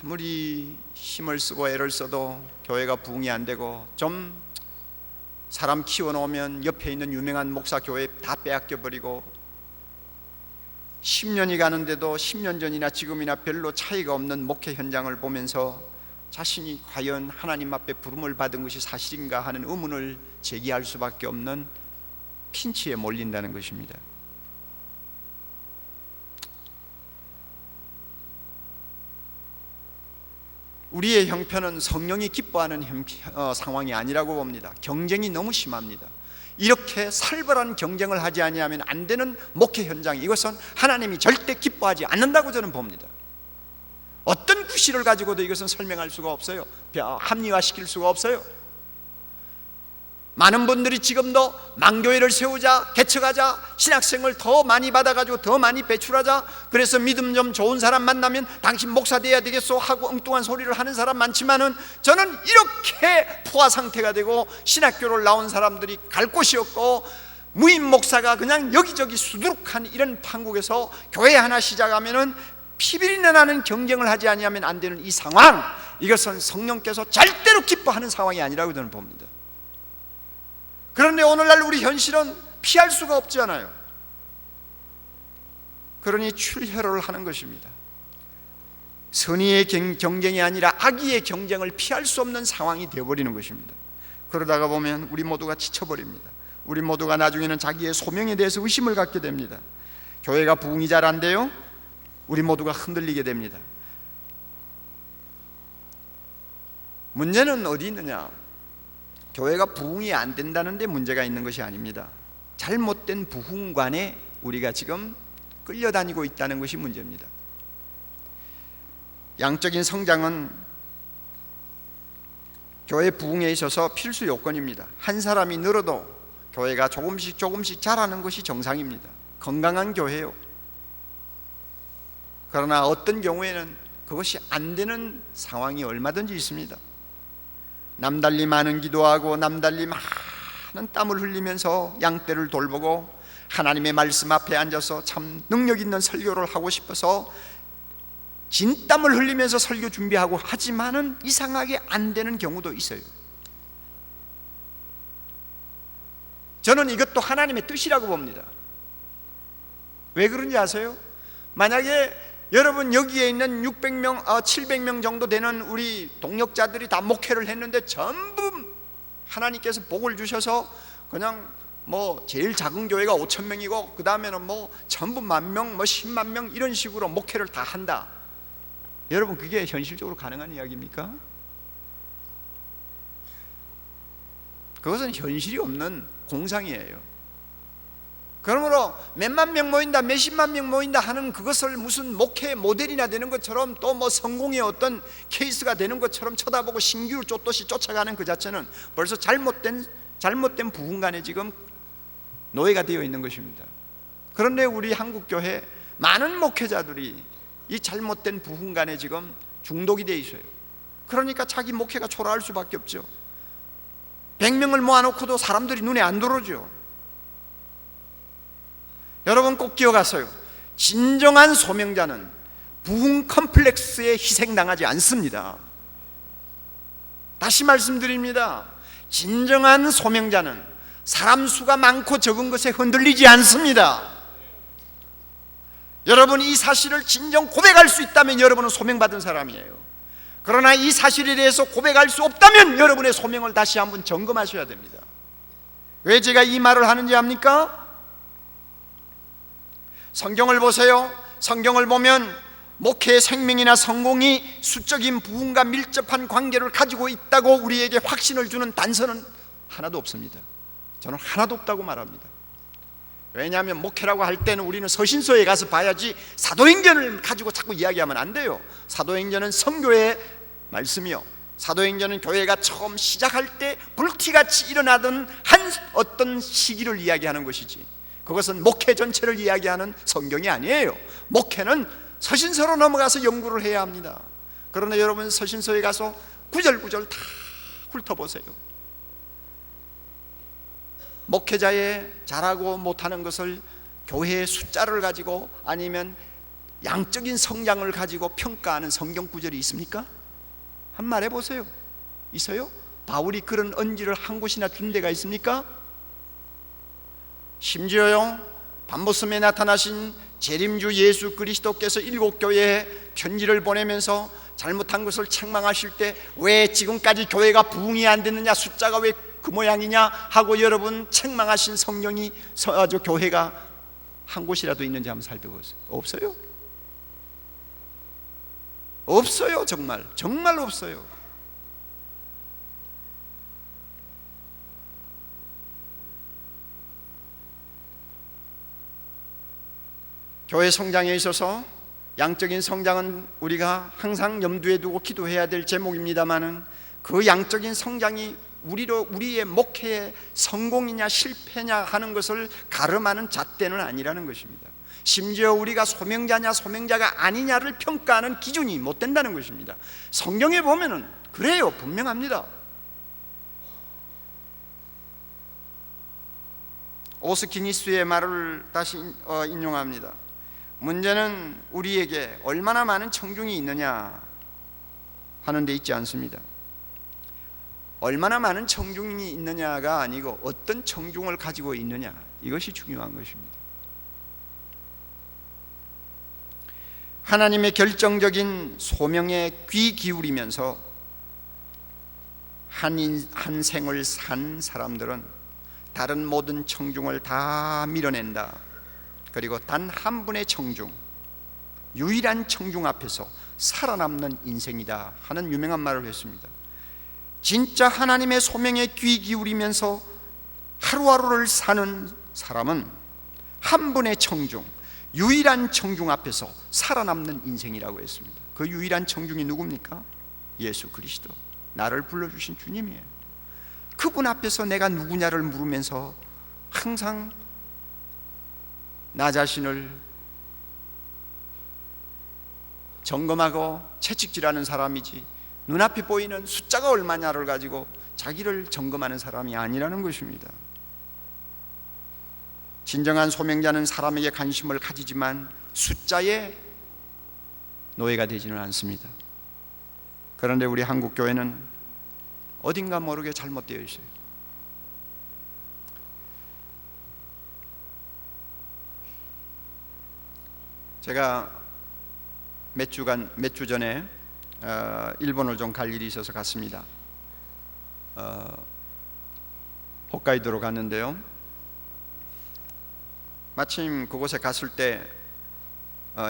아무리 힘을 쓰고 애를 써도 교회가 부흥이 안 되고 좀 사람 키워놓으면 옆에 있는 유명한 목사 교회 다 빼앗겨 버리고 10년이 가는데도 10년 전이나 지금이나 별로 차이가 없는 목회 현장을 보면서 자신이 과연 하나님 앞에 부름을 받은 것이 사실인가 하는 의문을 제기할 수밖에 없는 핀치에 몰린다는 것입니다. 우리의 형편은 성령이 기뻐하는 상황이 아니라고 봅니다. 경쟁이 너무 심합니다. 이렇게 살벌한 경쟁을 하지 아니하면 안 되는 목회 현장, 이것은 하나님이 절대 기뻐하지 않는다고 저는 봅니다. 어떤 구실을 가지고도 이것은 설명할 수가 없어요. 합리화시킬 수가 없어요. 많은 분들이 지금도 망교회를 세우자, 개척하자, 신학생을 더 많이 받아가지고 더 많이 배출하자, 그래서 믿음 좀 좋은 사람 만나면 당신 목사 돼야 되겠소 하고 엉뚱한 소리를 하는 사람 많지만은 저는 이렇게 포화 상태가 되고 신학교를 나온 사람들이 갈 곳이 없고 무임 목사가 그냥 여기저기 수두룩한 이런 판국에서 교회 하나 시작하면은 피비린내 나는 경쟁을 하지 아니하면 안 되는 이 상황, 이것은 성령께서 절대로 기뻐하는 상황이 아니라고 저는 봅니다. 그런데 오늘날 우리 현실은 피할 수가 없잖아요. 그러니 출혈을 하는 것입니다. 선의의 경쟁이 아니라 악의의 경쟁을 피할 수 없는 상황이 되어버리는 것입니다. 그러다가 보면 우리 모두가 지쳐버립니다. 우리 모두가 나중에는 자기의 소명에 대해서 의심을 갖게 됩니다. 교회가 부흥이 잘 안 돼요? 우리 모두가 흔들리게 됩니다. 문제는 어디 있느냐? 교회가 부흥이 안 된다는 데 문제가 있는 것이 아닙니다. 잘못된 부흥관에 우리가 지금 끌려다니고 있다는 것이 문제입니다. 양적인 성장은 교회 부흥에 있어서 필수 요건입니다. 한 사람이 늘어도 교회가 조금씩 자라는 것이 정상입니다. 건강한 교회요. 그러나 어떤 경우에는 그것이 안 되는 상황이 얼마든지 있습니다. 남달리 많은 기도하고 남달리 많은 땀을 흘리면서 양떼를 돌보고 하나님의 말씀 앞에 앉아서 참 능력 있는 설교를 하고 싶어서 진땀을 흘리면서 설교 준비하고 하지만은 이상하게 안 되는 경우도 있어요. 저는 이것도 하나님의 뜻이라고 봅니다. 왜 그런지 아세요? 만약에 여러분 여기에 있는 600명, 700명 정도 되는 우리 동역자들이 다 목회를 했는데 전부 하나님께서 복을 주셔서 그냥 뭐 제일 작은 교회가 5,000명이고 그 다음에는 뭐 전부 10,000명, 뭐 10만 명 이런 식으로 목회를 다 한다. 여러분 그게 현실적으로 가능한 이야기입니까? 그것은 현실이 없는 공상이에요. 그러므로 몇만 명 모인다, 몇십만 명 모인다 하는 그것을 무슨 목회 모델이나 되는 것처럼 또 뭐 성공의 어떤 케이스가 되는 것처럼 쳐다보고 신규를 쫓듯이 쫓아가는 그 자체는 벌써 잘못된 부흥간에 지금 노예가 되어 있는 것입니다. 그런데 우리 한국교회 많은 목회자들이 이 잘못된 부흥간에 지금 중독이 되어 있어요. 그러니까 자기 목회가 초라할 수밖에 없죠. 100명을 모아놓고도 사람들이 눈에 안 들어오죠. 여러분 꼭 기억하세요. 진정한 소명자는 부흥 컴플렉스에 희생당하지 않습니다. 다시 말씀드립니다. 진정한 소명자는 사람 수가 많고 적은 것에 흔들리지 않습니다. 여러분 이 사실을 진정 고백할 수 있다면 여러분은 소명받은 사람이에요. 그러나 이 사실에 대해서 고백할 수 없다면 여러분의 소명을 다시 한번 점검하셔야 됩니다. 왜 제가 이 말을 하는지 압니까? 성경을 보세요. 성경을 보면 목회의 생명이나 성공이 수적인 부흥과 밀접한 관계를 가지고 있다고 우리에게 확신을 주는 단서는 하나도 없습니다. 저는 하나도 없다고 말합니다. 왜냐하면 목회라고 할 때는 우리는 서신서에 가서 봐야지 사도행전을 가지고 자꾸 이야기하면 안 돼요. 사도행전은 성교의 말씀이요, 사도행전은 교회가 처음 시작할 때 불티같이 일어나던 한 어떤 시기를 이야기하는 것이지, 그것은 목회 전체를 이야기하는 성경이 아니에요. 목회는 서신서로 넘어가서 연구를 해야 합니다. 그러나 여러분 서신서에 가서 구절구절 다 훑어보세요. 목회자의 잘하고 못하는 것을 교회의 숫자를 가지고 아니면 양적인 성장을 가지고 평가하는 성경 구절이 있습니까? 한 말 해보세요. 있어요? 바울이 그런 언지를 한 곳이나 준 데가 있습니까? 심지어요, 반모섬에 나타나신 재림주 예수 그리스도께서 7교회에 편지를 보내면서 잘못한 것을 책망하실 때 왜 지금까지 교회가 부흥이 안 됐느냐, 숫자가 왜 그 모양이냐 하고 여러분 책망하신 성경이 교회가 한 곳이라도 있는지 한번 살펴보세요. 없어요? 없어요. 정말 없어요. 교회 성장에 있어서 양적인 성장은 우리가 항상 염두에 두고 기도해야 될 제목입니다만은 그 양적인 성장이 우리의 목회의 성공이냐 실패냐 하는 것을 가름하는 잣대는 아니라는 것입니다. 심지어 우리가 소명자냐 소명자가 아니냐를 평가하는 기준이 못 된다는 것입니다. 성경에 보면은 그래요. 분명합니다. 오스키니스의 말을 다시 인용합니다. 문제는 우리에게 얼마나 많은 청중이 있느냐 하는 데 있지 않습니다. 얼마나 많은 청중이 있느냐가 아니고 어떤 청중을 가지고 있느냐, 이것이 중요한 것입니다. 하나님의 결정적인 소명에 귀 기울이면서 한 생을 산 사람들은 다른 모든 청중을 다 밀어낸다. 그리고 단 한 분의 청중, 유일한 청중 앞에서 살아남는 인생이다 하는 유명한 말을 했습니다. 진짜 하나님의 소명에 귀 기울이면서 하루하루를 사는 사람은 한 분의 청중, 유일한 청중 앞에서 살아남는 인생이라고 했습니다. 그 유일한 청중이 누굽니까? 예수 그리스도, 나를 불러주신 주님이에요. 그분 앞에서 내가 누구냐를 물으면서 항상 나 자신을 점검하고 채찍질하는 사람이지, 눈앞에 보이는 숫자가 얼마냐를 가지고 자기를 점검하는 사람이 아니라는 것입니다. 진정한 소명자는 사람에게 관심을 가지지만 숫자의 노예가 되지는 않습니다. 그런데 우리 한국 교회는 어딘가 모르게 잘못되어 있어요. 제가 몇 주 전에 일본을 좀 갈 일이 있어서 갔습니다. 홋카이도로 갔는데요, 마침 그곳에 갔을 때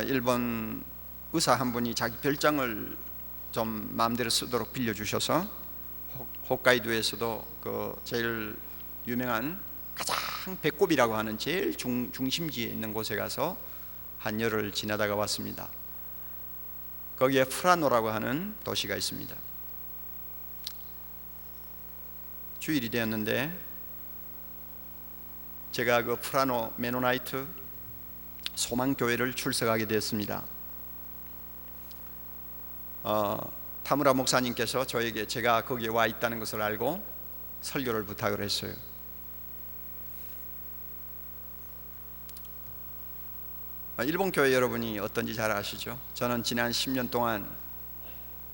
일본 의사 한 분이 자기 별장을 좀 마음대로 쓰도록 빌려주셔서 홋카이도에서도 그 제일 유명한 가장 배꼽이라고 하는 제일 중심지에 있는 곳에 가서 한 열흘 지나다가 왔습니다. 거기에 프라노라고 하는 도시가 있습니다. 주일이 되었는데 제가 그 프라노 메노나이트 소망교회를 출석하게 되었습니다. 타무라 목사님께서 저에게 제가 거기에 와 있다는 것을 알고 설교를 부탁을 했어요. 일본 교회 여러분이 어떤지 잘 아시죠? 저는 지난 10년 동안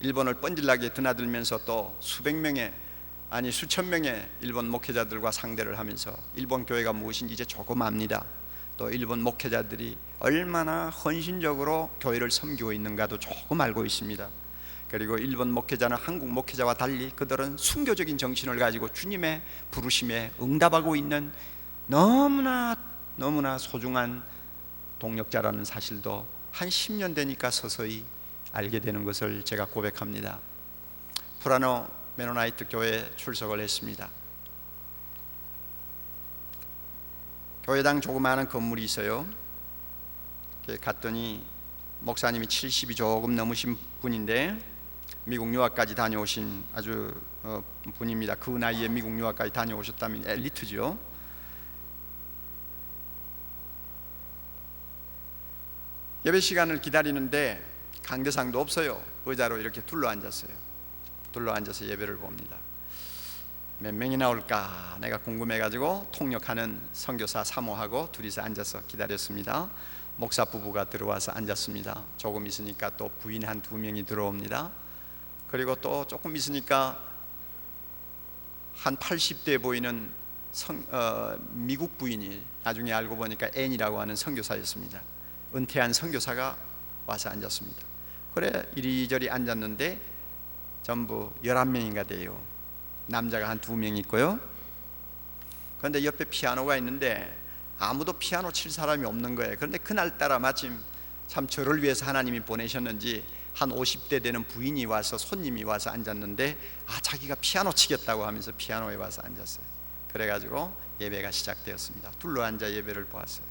일본을 뻔질나게 드나들면서 또 수백 명의, 아니 수천 명의 일본 목회자들과 상대를 하면서 일본 교회가 무엇인지 이제 조금 압니다. 또 일본 목회자들이 얼마나 헌신적으로 교회를 섬기고 있는가도 조금 알고 있습니다. 그리고 일본 목회자는 한국 목회자와 달리 그들은 순교적인 정신을 가지고 주님의 부르심에 응답하고 있는 너무나 소중한 동력자라는 사실도 한 10년 되니까 서서히 알게 되는 것을 제가 고백합니다. 프라노 메노나이트 교회에 출석을 했습니다. 교회당 조그마한 건물이 있어요. 갔더니 목사님이 70이 조금 넘으신 분인데 미국 유학까지 다녀오신 아주 분입니다. 그 나이에 미국 유학까지 다녀오셨다면 엘리트죠. 예배 시간을 기다리는데 강대상도 없어요. 의자로 이렇게 둘러앉았어요. 둘러앉아서 예배를 봅니다. 몇 명이 나올까 내가 궁금해가지고 통역하는 선교사 사모하고 둘이서 앉아서 기다렸습니다. 목사 부부가 들어와서 앉았습니다. 조금 있으니까 또 부인 한 2명이 들어옵니다. 그리고 또 조금 있으니까 한 80대 보이는 미국 부인이, 나중에 알고 보니까 앤이라고 하는 선교사였습니다. 은퇴한 선교사가 와서 앉았습니다. 그래 이리저리 앉았는데 전부 11명인가 돼요. 남자가 한 2명 있고요. 그런데 옆에 피아노가 있는데 아무도 피아노 칠 사람이 없는 거예요. 그런데 그날따라 마침 참 저를 위해서 하나님이 보내셨는지 한 50대 되는 부인이 와서, 손님이 와서 앉았는데 자기가 피아노 치겠다고 하면서 피아노에 와서 앉았어요. 그래가지고 예배가 시작되었습니다. 둘러앉아 예배를 보았어요.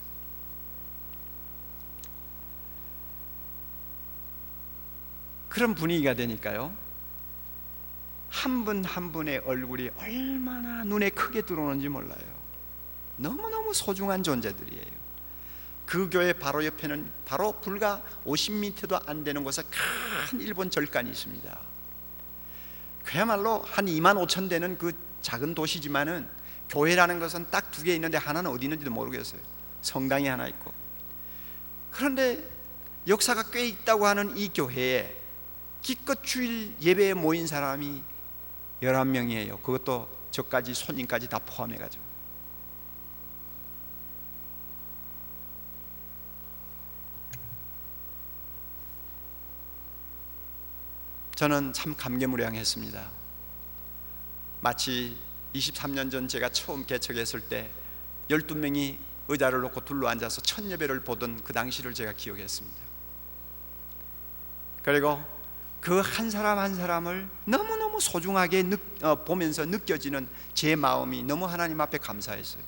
그런 분위기가 되니까요, 한 분 한 분의 얼굴이 얼마나 눈에 크게 들어오는지 몰라요. 너무너무 소중한 존재들이에요. 그 교회 바로 옆에는 바로 불과 50m도 안 되는 곳에 큰 일본 절간이 있습니다. 그야말로 한 2만 5천 되는 그 작은 도시지만은 교회라는 것은 딱 2개 있는데 하나는 어디 있는지도 모르겠어요. 성당이 하나 있고 그런데 역사가 꽤 있다고 하는 이 교회에 기껏 주일 예배에 모인 사람이 11명이에요. 그것도 저까지 손님까지 다 포함해가지고. 저는 참 감개무량했습니다. 마치 23년 전 제가 처음 개척했을 때 12명이 의자를 놓고 둘러앉아서 첫 예배를 보던 그 당시를 제가 기억했습니다. 그리고 그 한 사람 한 사람을 너무너무 소중하게 보면서 느껴지는 제 마음이 너무 하나님 앞에 감사했어요.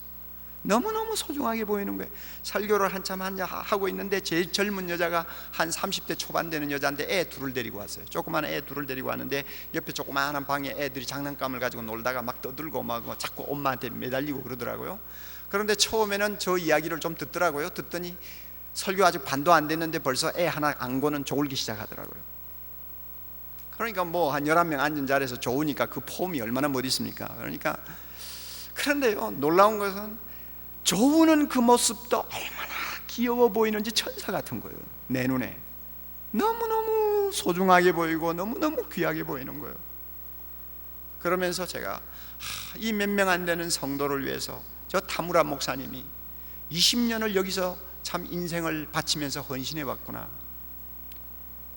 너무너무 소중하게 보이는 거예요. 설교를 한참 하고 있는데 제일 젊은 여자가 한 30대 초반 되는 여자인데 애 둘을 데리고 왔어요. 조그만 애 둘을 데리고 왔는데 옆에 조그마한 방에 애들이 장난감을 가지고 놀다가 막 떠들고 막 자꾸 엄마한테 매달리고 그러더라고요. 그런데 처음에는 저 이야기를 좀 듣더라고요. 듣더니 설교 아직 반도 안 됐는데 벌써 애 하나 안고는 졸기 시작하더라고요. 그러니까 뭐 한 11명 앉은 자리에서 좋으니까 그 폼이 얼마나 멋있습니까? 그러니까 그런데요, 놀라운 것은 좋으는 그 모습도 얼마나 귀여워 보이는지 천사 같은 거예요. 내 눈에 너무너무 소중하게 보이고 너무너무 귀하게 보이는 거예요. 그러면서 제가 이 몇 명 안 되는 성도를 위해서 저 타무라 목사님이 20년을 여기서 참 인생을 바치면서 헌신해 왔구나.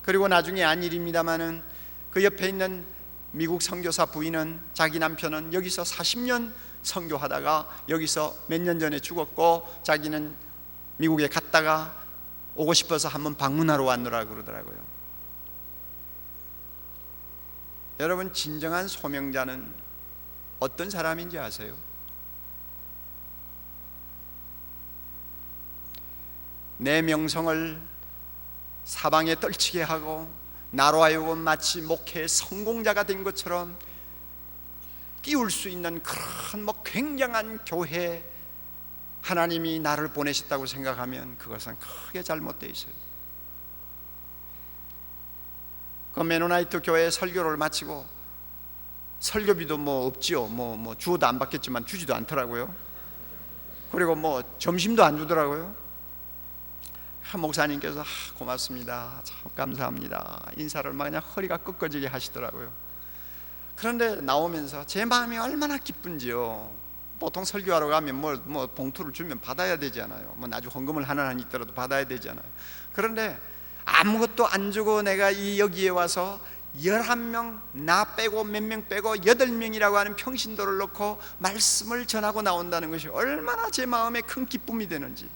그리고 나중에 안 일입니다마는 그 옆에 있는 미국 선교사 부인은, 자기 남편은 여기서 40년 선교하다가 여기서 몇 년 전에 죽었고 자기는 미국에 갔다가 오고 싶어서 한번 방문하러 왔노라 그러더라고요. 여러분, 진정한 소명자는 어떤 사람인지 아세요? 내 명성을 사방에 떨치게 하고 나로 하여금 마치 목회의 성공자가 된 것처럼 띄울 수 있는 그런 굉장한 교회, 하나님이 나를 보내셨다고 생각하면 그것은 크게 잘못되어 있어요. 그 메노나이트 교회 설교를 마치고, 설교비도 뭐 없지요. 뭐 주어도 안 받겠지만 주지도 않더라고요. 그리고 뭐 점심도 안 주더라고요. 목사님께서 고맙습니다, 참 감사합니다, 인사를 막 그냥 허리가 꺾어지게 하시더라고요. 그런데 나오면서 제 마음이 얼마나 기쁜지요. 보통 설교하러 가면 뭐 봉투를 주면 받아야 되잖아요. 뭐 나중에 헌금을 하나 있더라도 받아야 되잖아요. 그런데 아무것도 안 주고 내가 여기에 와서 11명, 나 빼고 몇 명 빼고 8명이라고 하는 평신도를 넣고 말씀을 전하고 나온다는 것이 얼마나 제 마음에 큰 기쁨이 되는지.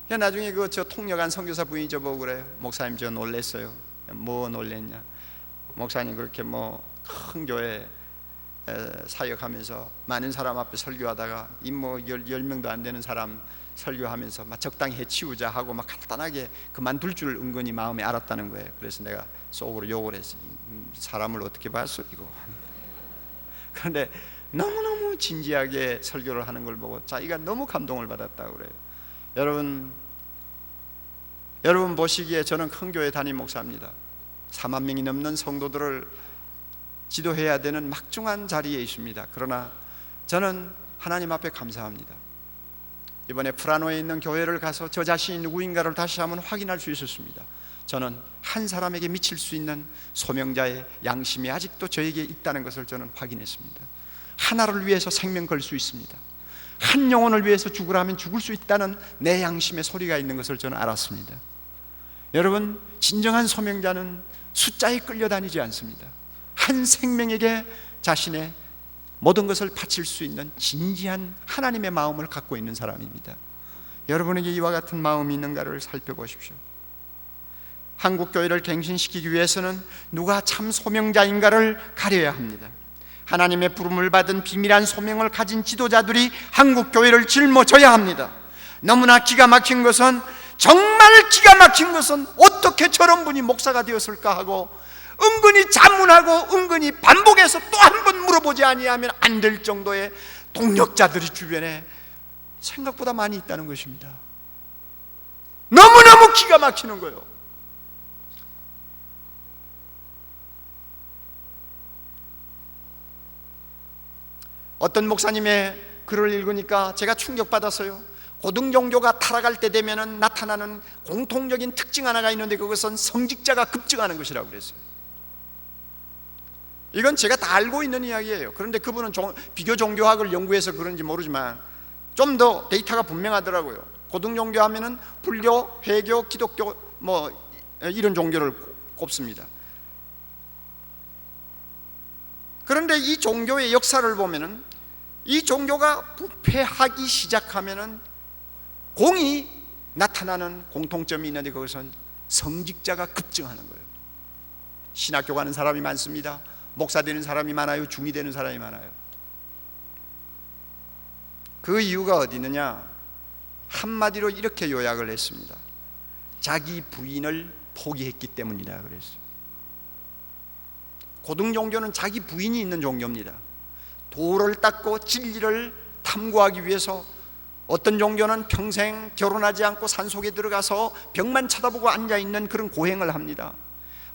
나중에 저 통역한 선교사 부인이 저보고 그래요. 목사님, 저 놀랬어요. 뭐 놀랬냐? 목사님 그렇게 뭐 큰 교회 사역하면서 많은 사람 앞에 설교하다가 이 뭐 10명도 안 되는 사람 설교하면서 막 적당히 해치우자 하고 막 간단하게 그만둘 줄 은근히 마음에 알았다는 거예요. 그래서 내가 속으로 욕을 했어요. 사람을 어떻게 봤어 이거. 그런데 너무너무 진지하게 설교를 하는 걸 보고 자기가 너무 감동을 받았다고 그래요. 여러분 보시기에 저는 큰 교회 담임 목사입니다. 4만 명이 넘는 성도들을 지도해야 되는 막중한 자리에 있습니다. 그러나 저는 하나님 앞에 감사합니다. 이번에 프라노에 있는 교회를 가서 저 자신이 누구인가를 다시 한번 확인할 수 있었습니다. 저는 한 사람에게 미칠 수 있는 소명자의 양심이 아직도 저에게 있다는 것을 저는 확인했습니다. 하나를 위해서 생명 걸 수 있습니다. 한 영혼을 위해서 죽으라면 죽을 수 있다는 내 양심의 소리가 있는 것을 저는 알았습니다. 여러분, 진정한 소명자는 숫자에 끌려다니지 않습니다. 한 생명에게 자신의 모든 것을 바칠 수 있는 진지한 하나님의 마음을 갖고 있는 사람입니다. 여러분에게 이와 같은 마음이 있는가를 살펴보십시오. 한국교회를 갱신시키기 위해서는 누가 참 소명자인가를 가려야 합니다. 하나님의 부름을 받은 비밀한 소명을 가진 지도자들이 한국교회를 짊어져야 합니다. 너무나 기가 막힌 것은, 정말 기가 막힌 것은 어떻게 저런 분이 목사가 되었을까 하고 은근히 자문하고 은근히 반복해서 또 한 번 물어보지 아니하면 안 될 정도의 동력자들이 주변에 생각보다 많이 있다는 것입니다. 너무너무 기가 막히는 거예요. 어떤 목사님의 글을 읽으니까 제가 충격받았어요. 고등 종교가 타락할 때 되면은 나타나는 공통적인 특징 하나가 있는데 그것은 성직자가 급증하는 것이라고 그랬어요. 이건 제가 다 알고 있는 이야기예요. 그런데 그분은 비교 종교학을 연구해서 그런지 모르지만 좀 더 데이터가 분명하더라고요. 고등 종교 하면은 불교, 회교, 기독교 뭐 이런 종교를 꼽습니다. 그런데 이 종교의 역사를 보면은 이 종교가 부패하기 시작하면은 공이 나타나는 공통점이 있는데 그것은 성직자가 급증하는 거예요. 신학교 가는 사람이 많습니다. 목사 되는 사람이 많아요. 중이 되는 사람이 많아요. 그 이유가 어디 있느냐? 한마디로 이렇게 요약을 했습니다. 자기 부인을 포기했기 때문이다 그랬어요. 고등 종교는 자기 부인이 있는 종교입니다. 도를 닦고 진리를 탐구하기 위해서 어떤 종교는 평생 결혼하지 않고 산속에 들어가서 벽만 쳐다보고 앉아있는 그런 고행을 합니다.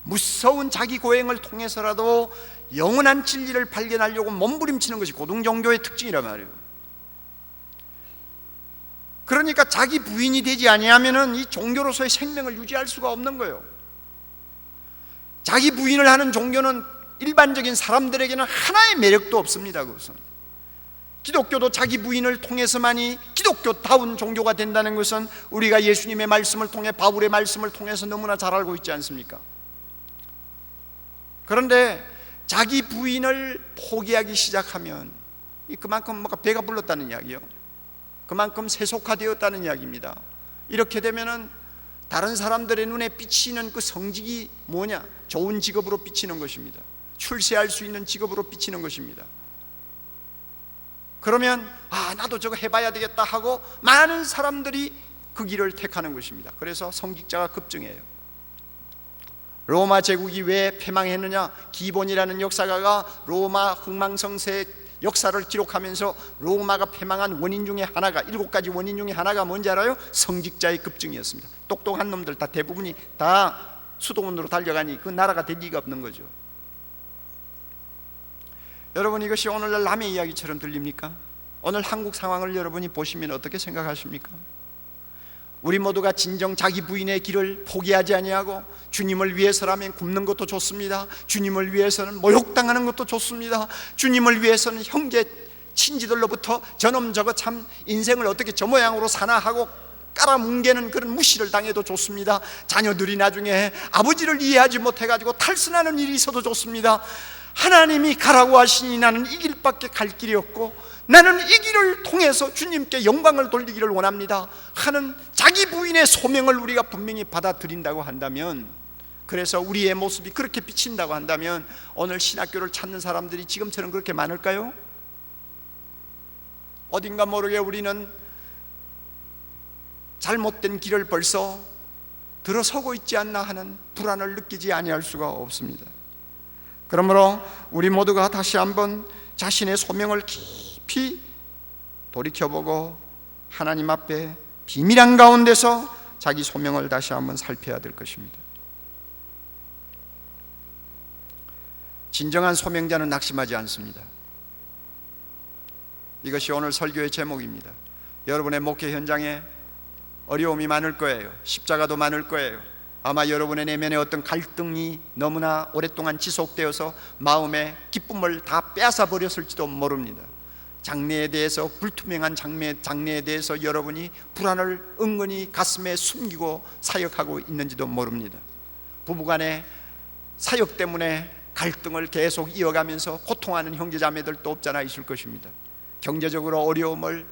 무서운 자기 고행을 통해서라도 영원한 진리를 발견하려고 몸부림치는 것이 고등 종교의 특징이란 말이에요. 그러니까 자기 부인이 되지 아니하면은 이 종교로서의 생명을 유지할 수가 없는 거예요. 자기 부인을 하는 종교는 일반적인 사람들에게는 하나의 매력도 없습니다. 그것은 기독교도 자기 부인을 통해서만이 기독교다운 종교가 된다는 것은 우리가 예수님의 말씀을 통해 바울의 말씀을 통해서 너무나 잘 알고 있지 않습니까? 그런데 자기 부인을 포기하기 시작하면 그만큼 뭔가 배가 불렀다는 이야기요. 그만큼 세속화되었다는 이야기입니다. 이렇게 되면은 다른 사람들의 눈에 비치는 그 성직이 뭐냐? 좋은 직업으로 비치는 것입니다. 출세할 수 있는 직업으로 비치는 것입니다. 그러면 나도 저거 해봐야 되겠다 하고 많은 사람들이 그 길을 택하는 것입니다. 그래서 성직자가 급증해요. 로마 제국이 왜 패망했느냐? 기본이라는 역사가가 로마 흥망성쇠의 역사를 기록하면서 로마가 패망한 원인 중에 하나가 7가지 원인 중에 하나가 뭔지 알아요? 성직자의 급증이었습니다. 똑똑한 놈들 다 대부분이 다 수도원으로 달려가니 그 나라가 될 리가 없는 거죠. 여러분, 이것이 오늘날 남의 이야기처럼 들립니까? 오늘 한국 상황을 여러분이 보시면 어떻게 생각하십니까? 우리 모두가 진정 자기 부인의 길을 포기하지 아니하고 주님을 위해서라면 굶는 것도 좋습니다. 주님을 위해서는 모욕당하는 것도 좋습니다. 주님을 위해서는 형제 친지들로부터 저놈 저거 참 인생을 어떻게 저 모양으로 사나 하고 깔아뭉개는 그런 무시를 당해도 좋습니다. 자녀들이 나중에 아버지를 이해하지 못해가지고 탈선하는 일이 있어도 좋습니다. 하나님이 가라고 하시니 나는 이 길밖에 갈 길이 없고 나는 이 길을 통해서 주님께 영광을 돌리기를 원합니다 하는 자기 부인의 소명을 우리가 분명히 받아들인다고 한다면, 그래서 우리의 모습이 그렇게 비친다고 한다면 오늘 신학교를 찾는 사람들이 지금처럼 그렇게 많을까요? 어딘가 모르게 우리는 잘못된 길을 벌써 들어서고 있지 않나 하는 불안을 느끼지 아니할 수가 없습니다. 그러므로 우리 모두가 다시 한번 자신의 소명을 깊이 돌이켜보고 하나님 앞에 비밀한 가운데서 자기 소명을 다시 한번 살펴야 될 것입니다. 진정한 소명자는 낙심하지 않습니다. 이것이 오늘 설교의 제목입니다. 여러분의 목회 현장에 어려움이 많을 거예요. 십자가도 많을 거예요. 아마 여러분의 내면에 어떤 갈등이 너무나 오랫동안 지속되어서 마음의 기쁨을 다 빼앗아 버렸을지도 모릅니다. 장래에 대해서, 불투명한 장래에 대해서 여러분이 불안을 은근히 가슴에 숨기고 사역하고 있는지도 모릅니다. 부부간의 사역 때문에 갈등을 계속 이어가면서 고통하는 형제자매들도 없잖아 있을 것입니다. 경제적으로 어려움을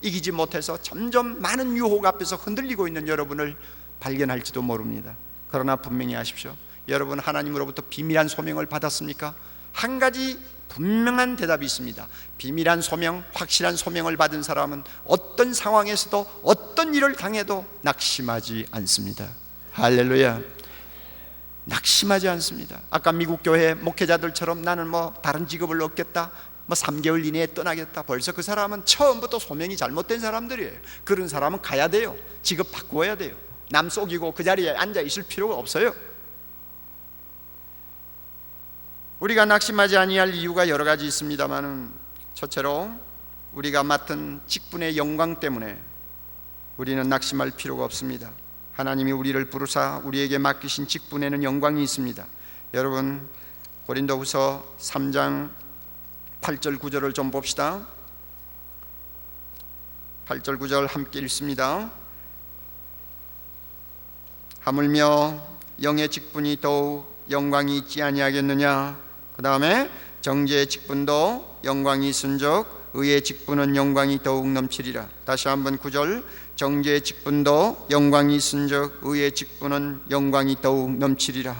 이기지 못해서 점점 많은 유혹 앞에서 흔들리고 있는 여러분을 발견할지도 모릅니다. 그러나 분명히 아십시오. 여러분 하나님으로부터 비밀한 소명을 받았습니까? 한 가지 분명한 대답이 있습니다. 비밀한 소명, 확실한 소명을 받은 사람은 어떤 상황에서도 어떤 일을 당해도 낙심하지 않습니다. 할렐루야. 낙심하지 않습니다. 아까 미국 교회 목회자들처럼 나는 다른 직업을 얻겠다, 3개월 이내에 떠나겠다, 벌써 그 사람은 처음부터 소명이 잘못된 사람들이에요. 그런 사람은 가야 돼요. 직업 바꾸어야 돼요. 남 속이고 그 자리에 앉아 있을 필요가 없어요. 우리가 낙심하지 아니할 이유가 여러 가지 있습니다만은, 첫째로 우리가 맡은 직분의 영광 때문에 우리는 낙심할 필요가 없습니다. 하나님이 우리를 부르사 우리에게 맡기신 직분에는 영광이 있습니다. 여러분, 고린도후서 3장 8절 9절을 좀 봅시다. 8절 9절 함께 읽습니다. 하물며 영의 직분이 더욱 영광이 있지 아니하겠느냐. 그 다음에 정죄의 직분도 영광이 있은즉 의의 직분은 영광이 더욱 넘치리라. 다시 한번 9절, 정죄의 직분도 영광이 있은즉 의의 직분은 영광이 더욱 넘치리라.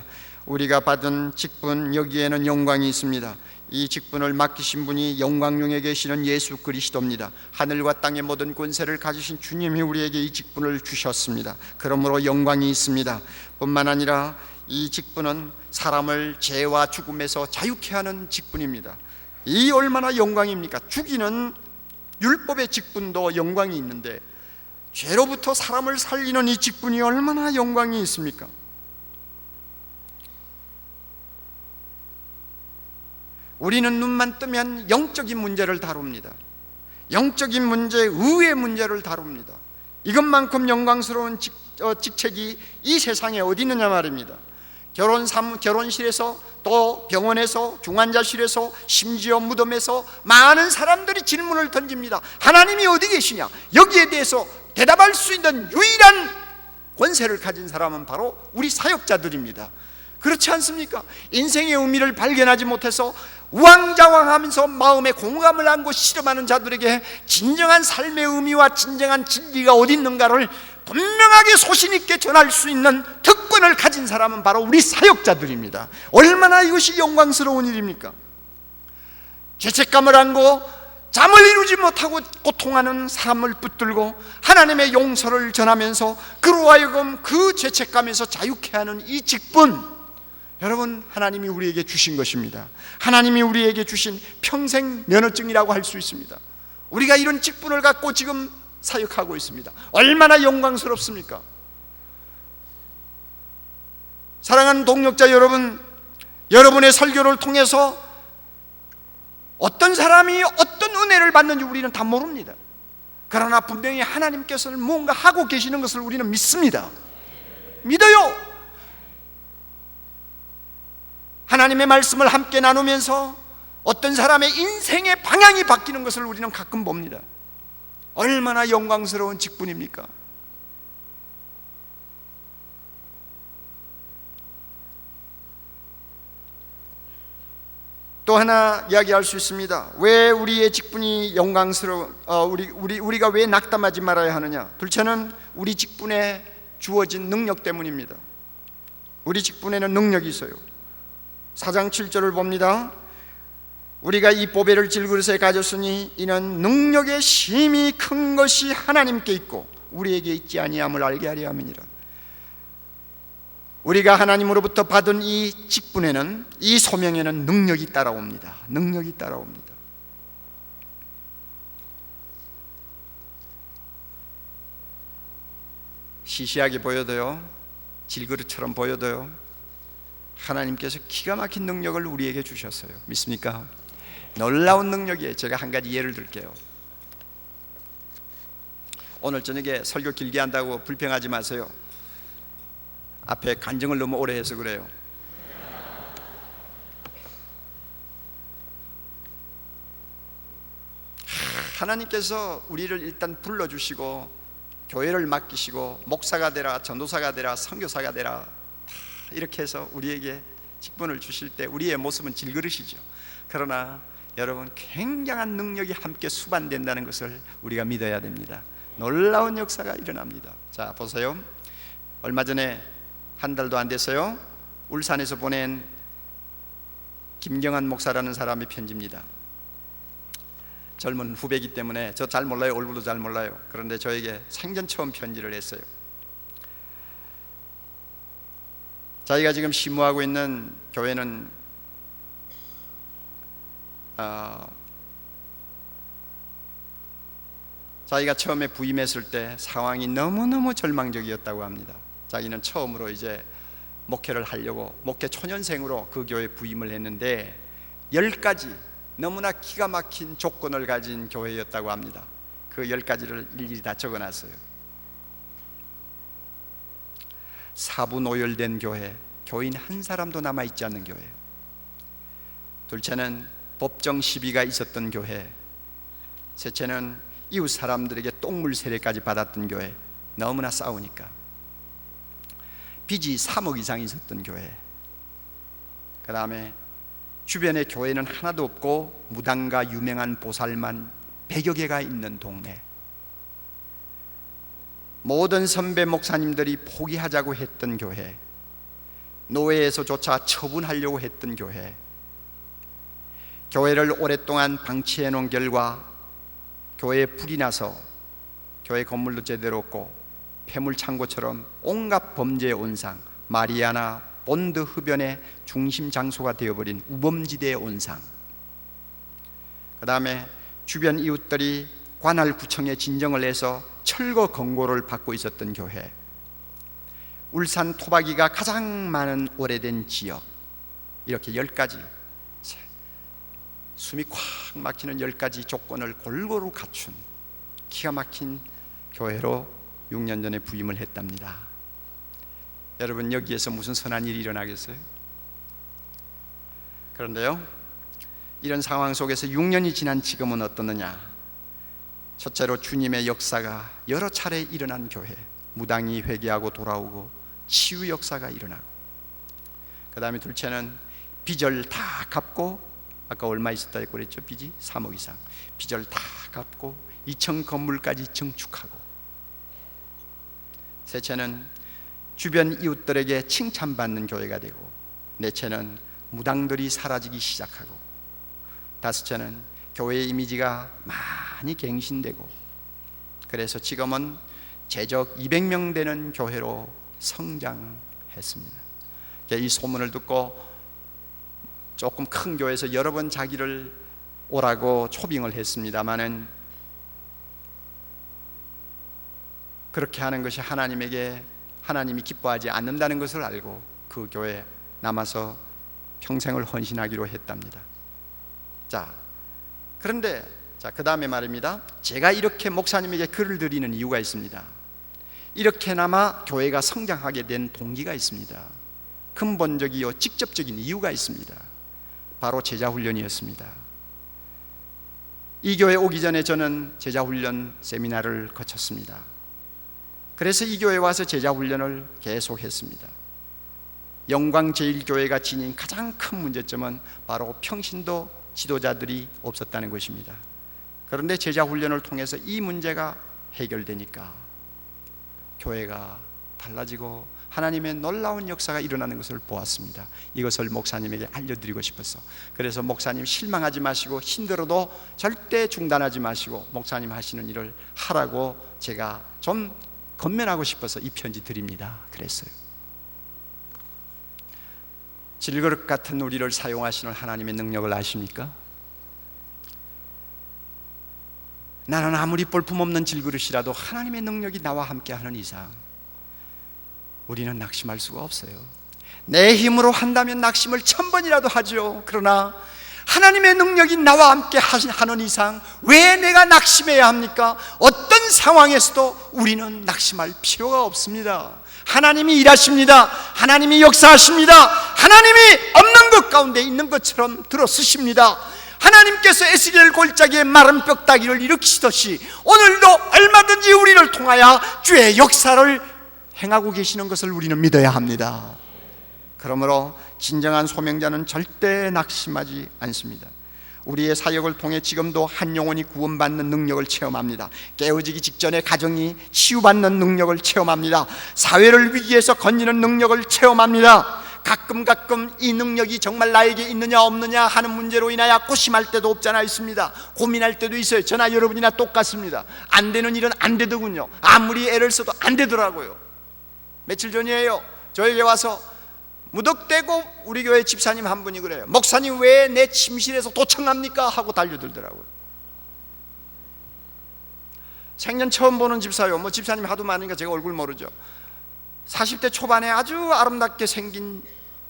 우리가 받은 직분, 여기에는 영광이 있습니다. 이 직분을 맡기신 분이 영광중에 계시는 예수 그리스도입니다. 하늘과 땅의 모든 권세를 가지신 주님이 우리에게 이 직분을 주셨습니다. 그러므로 영광이 있습니다. 뿐만 아니라 이 직분은 사람을 죄와 죽음에서 자유케 하는 직분입니다. 이 얼마나 영광입니까? 죽이는 율법의 직분도 영광이 있는데 죄로부터 사람을 살리는 이 직분이 얼마나 영광이 있습니까? 우리는 눈만 뜨면 영적인 문제를 다룹니다. 영적인 문제, 의의 문제를 다룹니다. 이것만큼 영광스러운 직책이 이 세상에 어디 있느냐 말입니다. 결혼실에서, 또 병원에서, 중환자실에서, 심지어 무덤에서 많은 사람들이 질문을 던집니다. 하나님이 어디 계시냐? 여기에 대해서 대답할 수 있는 유일한 권세를 가진 사람은 바로 우리 사역자들입니다. 그렇지 않습니까? 인생의 의미를 발견하지 못해서 우왕좌왕하면서 마음에 공감을 안고 실험하는 자들에게 진정한 삶의 의미와 진정한 진리가 어디 있는가를 분명하게 소신있게 전할 수 있는 특권을 가진 사람은 바로 우리 사역자들입니다. 얼마나 이것이 영광스러운 일입니까? 죄책감을 안고 잠을 이루지 못하고 고통하는 사람을 붙들고 하나님의 용서를 전하면서 그로 하여금 그 죄책감에서 자유케 하는 이 직분, 여러분, 하나님이 우리에게 주신 것입니다. 하나님이 우리에게 주신 평생 면허증이라고 할 수 있습니다. 우리가 이런 직분을 갖고 지금 사역하고 있습니다. 얼마나 영광스럽습니까? 사랑하는 동역자 여러분, 여러분의 설교를 통해서 어떤 사람이 어떤 은혜를 받는지 우리는 다 모릅니다. 그러나 분명히 하나님께서는 무언가 하고 계시는 것을 우리는 믿습니다. 믿어요. 하나님의 말씀을 함께 나누면서 어떤 사람의 인생의 방향이 바뀌는 것을 우리는 가끔 봅니다. 얼마나 영광스러운 직분입니까? 또 하나 이야기할 수 있습니다. 왜 우리의 직분이 우리가 왜 낙담하지 말아야 하느냐? 둘째는 우리 직분에 주어진 능력 때문입니다. 우리 직분에는 능력이 있어요. 4장 7절을 봅니다. 우리가 이 보배를 질그릇에 가졌으니 이는 능력의 심히 큰 것이 하나님께 있고 우리에게 있지 아니함을 알게 하려 함이니라. 우리가 하나님으로부터 받은 이 직분에는, 이 소명에는 능력이 따라옵니다. 능력이 따라옵니다. 시시하게 보여도요, 질그릇처럼 보여도요, 하나님께서 기가 막힌 능력을 우리에게 주셨어요. 믿습니까? 놀라운 능력이에요. 제가 한 가지 예를 들게요. 오늘 저녁에 설교 길게 한다고 불평하지 마세요. 앞에 간증을 너무 오래 해서 그래요. 하나님께서 우리를 일단 불러주시고 교회를 맡기시고 목사가 되라, 전도사가 되라, 선교사가 되라 이렇게 해서 우리에게 직분을 주실 때 우리의 모습은 질그릇이죠. 그러나 여러분, 굉장한 능력이 함께 수반된다는 것을 우리가 믿어야 됩니다. 놀라운 역사가 일어납니다. 자, 보세요. 얼마 전에 한 달도 안 됐어요. 울산에서 보낸 김경환 목사라는 사람의 편지입니다. 젊은 후배이기 때문에 저 잘 몰라요. 얼굴도 잘 몰라요. 그런데 저에게 생전 처음 편지를 했어요. 자기가 지금 심무하고 있는 교회는 자기가 처음에 부임했을 때 상황이 너무너무 절망적이었다고 합니다. 자기는 처음으로 이제 목회를 하려고 목회 초년생으로 그 교회에 부임을 했는데 10가지 너무나 기가 막힌 조건을 가진 교회였다고 합니다. 그 10가지를 일일이 다 적어놨어요. 사부노열된 교회, 교인 한 사람도 남아있지 않는 교회. 둘째는 법정 시비가 있었던 교회. 셋째는 이웃 사람들에게 똥물 세례까지 받았던 교회. 너무나 싸우니까. 빚이 3억 이상 있었던 교회. 그 다음에 주변에 교회는 하나도 없고 무당과 유명한 보살만 100여 개가 있는 동네. 모든 선배 목사님들이 포기하자고 했던 교회, 노회에서조차 처분하려고 했던 교회, 교회를 오랫동안 방치해 놓은 결과 교회에 불이 나서 교회 건물도 제대로 없고 폐물창고처럼 온갖 범죄의 온상, 마리아나 본드 흡연의 중심 장소가 되어버린 우범지대의 온상. 그 다음에 주변 이웃들이 관할구청에 진정을 해서 철거 권고를 받고 있었던 교회. 울산 토박이가 가장 많은 오래된 지역. 이렇게 10가지, 숨이 콱 막히는 10가지 조건을 골고루 갖춘 기가 막힌 교회로 6년 전에 부임을 했답니다. 여러분, 여기에서 무슨 선한 일이 일어나겠어요? 그런데요, 이런 상황 속에서 6년이 지난 지금은 어떻느냐? 첫째로 주님의 역사가 여러 차례 일어난 교회, 무당이 회개하고 돌아오고 치유 역사가 일어나고, 그 다음에 둘째는 빚을 다 갚고, 아까 얼마 있었다 했고 그랬죠? 빚이 3억 이상. 빚을 다 갚고 2층 건물까지 증축하고, 셋째는 주변 이웃들에게 칭찬받는 교회가 되고, 넷째는 무당들이 사라지기 시작하고, 다섯째는 교회의 이미지가 많이 갱신되고, 그래서 지금은 재적 200명 되는 교회로 성장했습니다. 이 소문을 듣고 조금 큰 교회에서 여러 번 자기를 오라고 초빙을 했습니다마는, 그렇게 하는 것이 하나님이 기뻐하지 않는다는 것을 알고 그 교회에 남아서 평생을 헌신하기로 했답니다. 그런데 그 다음에 말입니다. 제가 이렇게 목사님에게 글을 드리는 이유가 있습니다. 이렇게나마 교회가 성장하게 된 동기가 있습니다. 근본적이요 직접적인 이유가 있습니다. 바로 제자훈련이었습니다. 이 교회 오기 전에 저는 제자훈련 세미나를 거쳤습니다. 그래서 이 교회에 와서 제자훈련을 계속했습니다. 영광제일교회가 지닌 가장 큰 문제점은 바로 평신도 지도자들이 없었다는 것입니다. 그런데 제자훈련을 통해서 이 문제가 해결되니까 교회가 달라지고 하나님의 놀라운 역사가 일어나는 것을 보았습니다. 이것을 목사님에게 알려드리고 싶어서, 그래서 목사님 실망하지 마시고 힘들어도 절대 중단하지 마시고 목사님 하시는 일을 하라고 제가 좀 건면하고 싶어서 이 편지 드립니다. 그랬어요. 질그릇 같은 우리를 사용하시는 하나님의 능력을 아십니까? 나는 아무리 볼품없는 질그릇이라도 하나님의 능력이 나와 함께하는 이상 우리는 낙심할 수가 없어요. 내 힘으로 한다면 낙심을 1000번이라도 하죠. 그러나 하나님의 능력이 나와 함께 하는 이상 왜 내가 낙심해야 합니까? 어떤 상황에서도 우리는 낙심할 필요가 없습니다. 하나님이 일하십니다. 하나님이 역사하십니다. 하나님이 없는 것 가운데 있는 것처럼 들어쓰십니다. 하나님께서 에스겔 골짜기에 마른 뼈다귀를 일으키시듯이 오늘도 얼마든지 우리를 통하여 주의 역사를 행하고 계시는 것을 우리는 믿어야 합니다. 그러므로 진정한 소명자는 절대 낙심하지 않습니다. 우리의 사역을 통해 지금도 한 영혼이 구원받는 능력을 체험합니다. 깨어지기 직전에 가정이 치유받는 능력을 체험합니다. 사회를 위기에서 건지는 능력을 체험합니다. 가끔 이 능력이 정말 나에게 있느냐 없느냐 하는 문제로 인하여 고심할 때도 없잖아 있습니다. 고민할 때도 있어요. 저나 여러분이나 똑같습니다. 안 되는 일은 안 되더군요. 아무리 애를 써도 안 되더라고요. 며칠 전이에요. 저에게 와서 무덕대고 우리 교회 집사님 한 분이 그래요. 목사님 왜 내 침실에서 도청합니까? 하고 달려들더라고요. 생전 처음 보는 집사요. 집사님 하도 많으니까 제가 얼굴 모르죠. 40대 초반에 아주 아름답게 생긴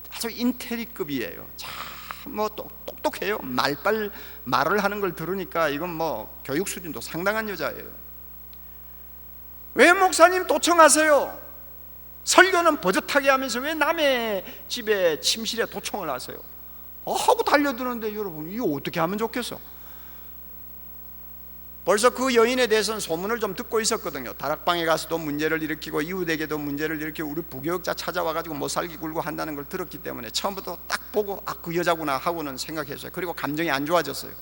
아주 인테리급이에요. 참 똑똑해요. 말을 하는 걸 들으니까 이건 교육 수준도 상당한 여자예요. 왜 목사님 도청하세요? 설교는 버젓하게 하면서 왜 남의 집에 침실에 도청을 하세요? 하고 달려드는데 여러분, 이거 어떻게 하면 좋겠어? 벌써 그 여인에 대해서는 소문을 좀 듣고 있었거든요. 다락방에 가서도 문제를 일으키고 이웃에게도 문제를 일으키고 우리 부교육자 찾아와가지고 못 살기 굴고 한다는 걸 들었기 때문에 처음부터 딱 보고 그 여자구나 하고는 생각했어요. 그리고 감정이 안 좋아졌어요.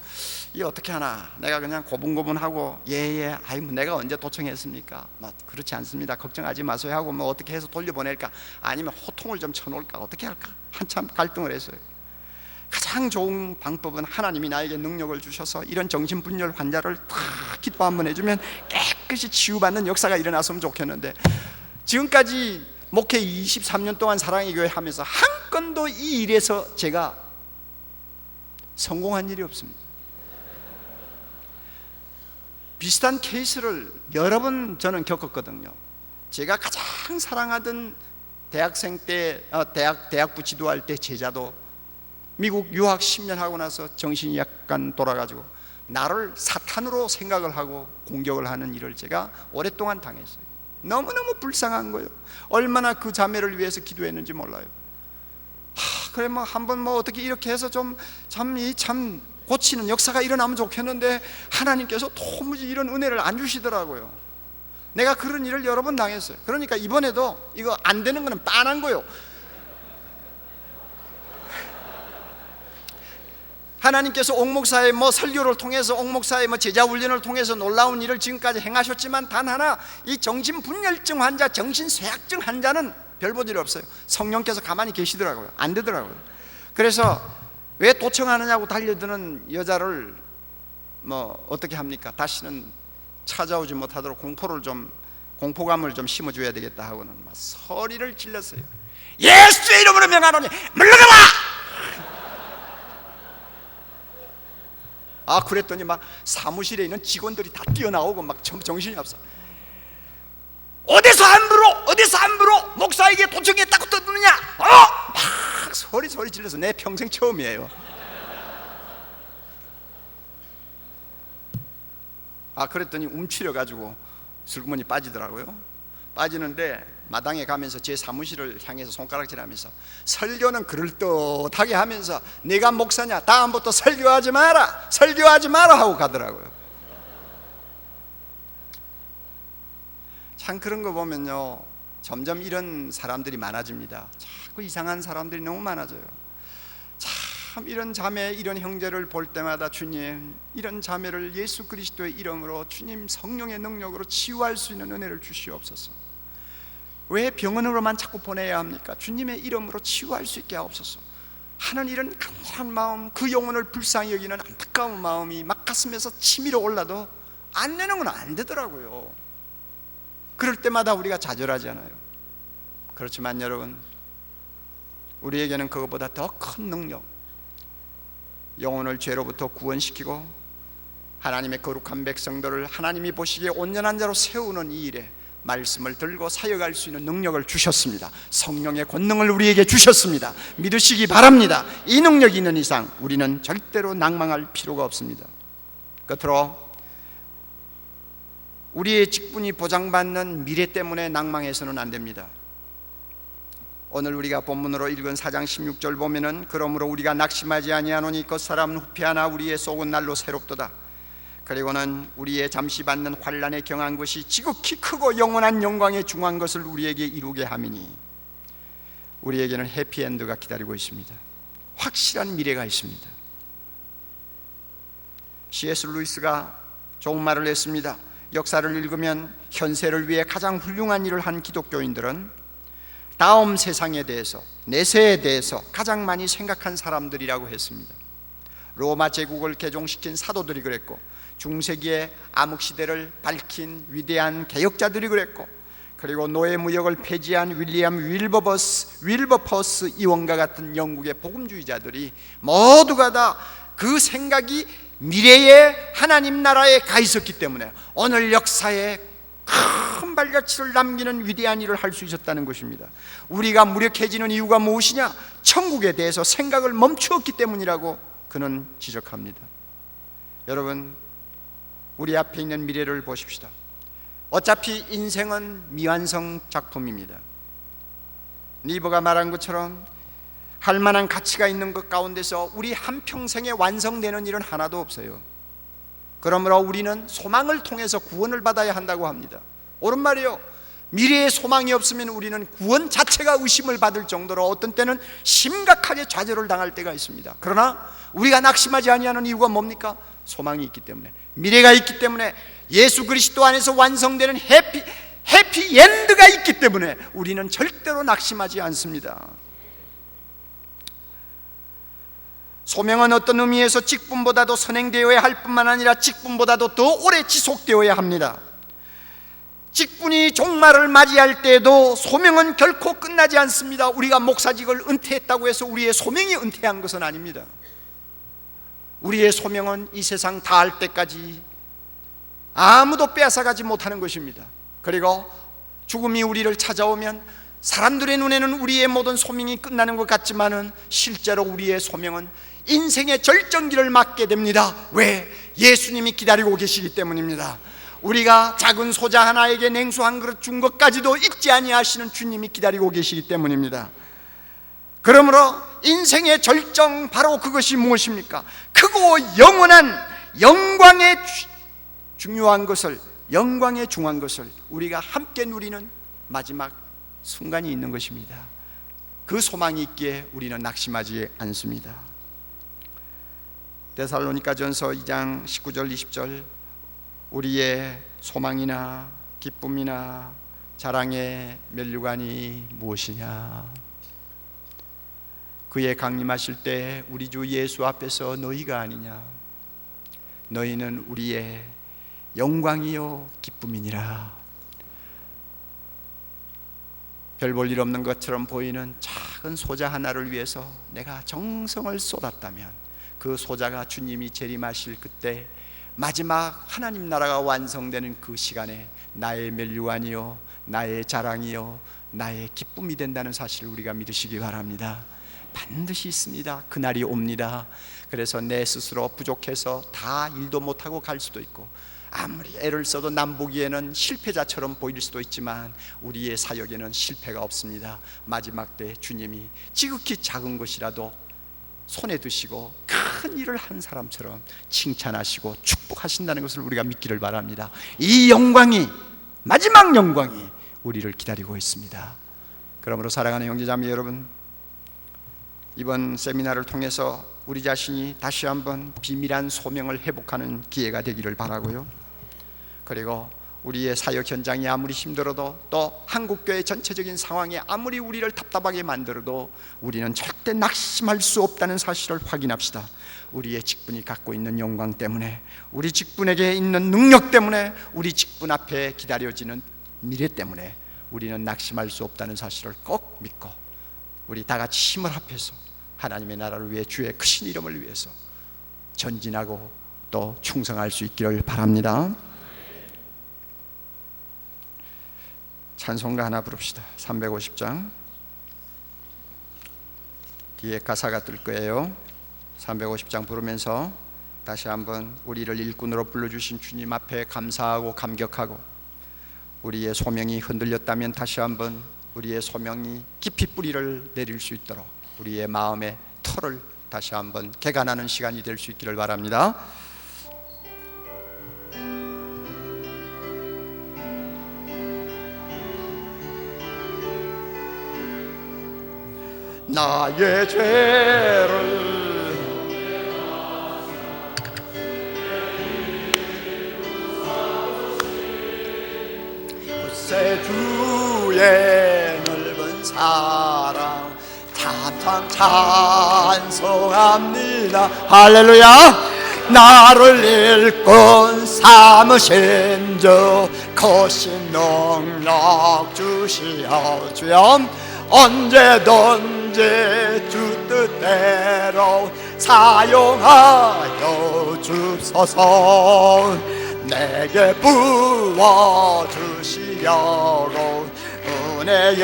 이게 어떻게 하나, 내가 그냥 고분고분하고 예예, 아이 뭐 내가 언제 도청했습니까? 그렇지 않습니다, 걱정하지 마세요 하고 뭐 어떻게 해서 돌려보낼까, 아니면 호통을 좀 쳐놓을까, 어떻게 할까 한참 갈등을 했어요. 가장 좋은 방법은 하나님이 나에게 능력을 주셔서 이런 정신분열 환자를 다 기도 한번 해주면 깨끗이 치유받는 역사가 일어났으면 좋겠는데, 지금까지 목회 23년 동안 사랑의 교회 하면서 한 건도 이 일에서 제가 성공한 일이 없습니다. 비슷한 케이스를 여러 번 저는 겪었거든요. 제가 가장 사랑하던 대학생 때 대학부 지도할 때 제자도 미국 유학 10년 하고 나서 정신이 약간 돌아가지고 나를 사탄으로 생각을 하고 공격을 하는 일을 제가 오랫동안 당했어요. 너무너무 불쌍한 거예요. 얼마나 그 자매를 위해서 기도했는지 몰라요. 그래 뭐 한번 뭐 어떻게 이렇게 해서 좀 참 고치는 역사가 일어나면 좋겠는데 하나님께서 도무지 이런 은혜를 안 주시더라고요. 내가 그런 일을 여러 번 당했어요. 그러니까 이번에도 이거 안 되는 거는 빤한 거예요. 하나님께서 옥목사의 뭐 설교를 통해서, 옥목사의 뭐 제자 훈련을 통해서 놀라운 일을 지금까지 행하셨지만 단 하나, 이 정신분열증 환자, 정신쇠약증 환자는 별 볼 일 없어요. 성령께서 가만히 계시더라고요. 안 되더라고요. 그래서 왜 도청하느냐고 달려드는 여자를 뭐 어떻게 합니까? 다시는 찾아오지 못하도록 공포감을 좀 심어줘야 되겠다 하고는 막 소리를 질렀어요. 예수의 이름으로 명하노니 물러가라! 그랬더니 막 사무실에 있는 직원들이 다 뛰어나오고 막 정신이 없어. 어디서 함부로 목사에게 도청했다고 떠드느냐? 막 소리 질러서 내 평생 처음이에요. 그랬더니 움츠려가지고 슬그머니 빠지더라고요. 빠지는데 마당에 가면서 제 사무실을 향해서 손가락질하면서 설교는 그럴듯하게 하면서 내가 목사냐, 다음부터 설교하지 마라 하고 가더라고요. 참 그런 거 보면요, 점점 이런 사람들이 많아집니다. 자꾸 이상한 사람들이 너무 많아져요. 참 이런 자매, 이런 형제를 볼 때마다 주님, 이런 자매를 예수 그리스도의 이름으로 주님 성령의 능력으로 치유할 수 있는 은혜를 주시옵소서. 왜 병원으로만 자꾸 보내야 합니까? 주님의 이름으로 치유할 수 있게 하옵소서 하는 이런 간절한 마음, 그 영혼을 불쌍히 여기는 안타까운 마음이 막 가슴에서 치밀어 올라도 안 내는 건 안 되더라고요. 그럴 때마다 우리가 좌절하잖아요. 그렇지만 여러분, 우리에게는 그것보다 더 큰 능력, 영혼을 죄로부터 구원시키고 하나님의 거룩한 백성들을 하나님이 보시기에 온전한 자로 세우는 이 일에 말씀을 들고 사역할 수 있는 능력을 주셨습니다. 성령의 권능을 우리에게 주셨습니다. 믿으시기 바랍니다. 이 능력이 있는 이상 우리는 절대로 낭망할 필요가 없습니다. 끝으로 우리의 직분이 보장받는 미래 때문에 낭망해서는 안 됩니다. 오늘 우리가 본문으로 읽은 4장 16절 보면은 그러므로 우리가 낙심하지 아니하노니 겉사람은 후패하나 우리의 속은 날로 새롭도다. 그리고는 우리의 잠시 받는 환난에 경한 것이 지극히 크고 영원한 영광에 중한 것을 우리에게 이루게 함이니 우리에게는 해피엔드가 기다리고 있습니다. 확실한 미래가 있습니다. C.S. 루이스가 좋은 말을 했습니다. 역사를 읽으면 현세를 위해 가장 훌륭한 일을 한 기독교인들은 다음 세상에 대해서, 내세에 대해서 가장 많이 생각한 사람들이라고 했습니다. 로마 제국을 개종시킨 사도들이 그랬고, 중세기의 암흑시대를 밝힌 위대한 개혁자들이 그랬고, 그리고 노예무역을 폐지한 윌리엄 윌버퍼스 이원과 같은 영국의 복음주의자들이 모두가 다 그 생각이 미래의 하나님 나라에 가 있었기 때문에 오늘 역사에 큰 발자취를 남기는 위대한 일을 할 수 있었다는 것입니다. 우리가 무력해지는 이유가 무엇이냐? 천국에 대해서 생각을 멈추었기 때문이라고 그는 지적합니다. 여러분, 우리 앞에 있는 미래를 보십시다. 어차피 인생은 미완성 작품입니다. 니버가 말한 것처럼 할 만한 가치가 있는 것 가운데서 우리 한평생에 완성되는 일은 하나도 없어요. 그러므로 우리는 소망을 통해서 구원을 받아야 한다고 합니다. 옳은 말이요. 미래에 소망이 없으면 우리는 구원 자체가 의심을 받을 정도로 어떤 때는 심각하게 좌절을 당할 때가 있습니다. 그러나 우리가 낙심하지 아니하는 이유가 뭡니까? 소망이 있기 때문에, 미래가 있기 때문에, 예수 그리스도 안에서 완성되는 해피엔드가 있기 때문에 우리는 절대로 낙심하지 않습니다. 소명은 어떤 의미에서 직분보다도 선행되어야 할 뿐만 아니라 직분보다도 더 오래 지속되어야 합니다. 직분이 종말을 맞이할 때에도 소명은 결코 끝나지 않습니다. 우리가 목사직을 은퇴했다고 해서 우리의 소명이 은퇴한 것은 아닙니다. 우리의 소명은 이 세상 닿을 때까지 아무도 빼앗아가지 못하는 것입니다. 그리고 죽음이 우리를 찾아오면 사람들의 눈에는 우리의 모든 소명이 끝나는 것 같지만은 실제로 우리의 소명은 인생의 절정기를 맞게 됩니다. 왜? 예수님이 기다리고 계시기 때문입니다. 우리가 작은 소자 하나에게 냉수 한 그릇 준 것까지도 잊지 아니하시는 주님이 기다리고 계시기 때문입니다. 그러므로 인생의 절정, 바로 그것이 무엇입니까? 크고 영원한 영광의 중요한 것을, 영광의 중요한 것을 우리가 함께 누리는 마지막 순간이 있는 것입니다. 그 소망이 있기에 우리는 낙심하지 않습니다. 데살로니가전서 2장 19절 20절, 우리의 소망이나 기쁨이나 자랑의 면류관이 무엇이냐? 그의 강림하실 때 우리 주 예수 앞에서 너희가 아니냐? 너희는 우리의 영광이요 기쁨이니라. 별 볼 일 없는 것처럼 보이는 작은 소자 하나를 위해서 내가 정성을 쏟았다면, 그 소자가 주님이 재림하실 그때 마지막 하나님 나라가 완성되는 그 시간에 나의 면류관이요, 나의 자랑이요, 나의 기쁨이 된다는 사실을 우리가 믿으시기 바랍니다. 반드시 있습니다. 그날이 옵니다. 그래서 내 스스로 부족해서 다 일도 못하고 갈 수도 있고, 아무리 애를 써도 남 보기에는 실패자처럼 보일 수도 있지만 우리의 사역에는 실패가 없습니다. 마지막 때 주님이 지극히 작은 것이라도 손에 드시고 큰 일을 한 사람처럼 칭찬하시고 축복하신다는 것을 우리가 믿기를 바랍니다. 이 영광이, 마지막 영광이 우리를 기다리고 있습니다. 그러므로 사랑하는 형제자매 여러분, 이번 세미나를 통해서 우리 자신이 다시 한번 비밀한 소명을 회복하는 기회가 되기를 바라고요. 그리고 우리의 사역 현장이 아무리 힘들어도, 또 한국교회 전체적인 상황이 아무리 우리를 답답하게 만들어도 우리는 절대 낙심할 수 없다는 사실을 확인합시다. 우리의 직분이 갖고 있는 영광 때문에, 우리 직분에게 있는 능력 때문에, 우리 직분 앞에 기다려지는 미래 때문에 우리는 낙심할 수 없다는 사실을 꼭 믿고, 우리 다 같이 힘을 합해서 하나님의 나라를 위해, 주의 크신 이름을 위해서 전진하고 또 충성할 수 있기를 바랍니다. 찬송가 하나 부릅시다. 350장 뒤에 가사가 뜰 거예요. 350장 부르면서 다시 한번 우리를 일꾼으로 불러주신 주님 앞에 감사하고 감격하고, 우리의 소명이 흔들렸다면 다시 한번 우리의 소명이 깊이 뿌리를 내릴 수 있도록 우리의 마음의 털을 다시 한번 개간하는 시간이 될 수 있기를 바랍니다. 나의 죄를 굳세 주의 넓은 사랑 참 찬송합니다. 할렐루야. 나를 일꾼 삼으신 주 거신 능력 주시어 주여, 언제든지 주 뜻대로 사용하여 주소서. 내게 부어주시려고 은혜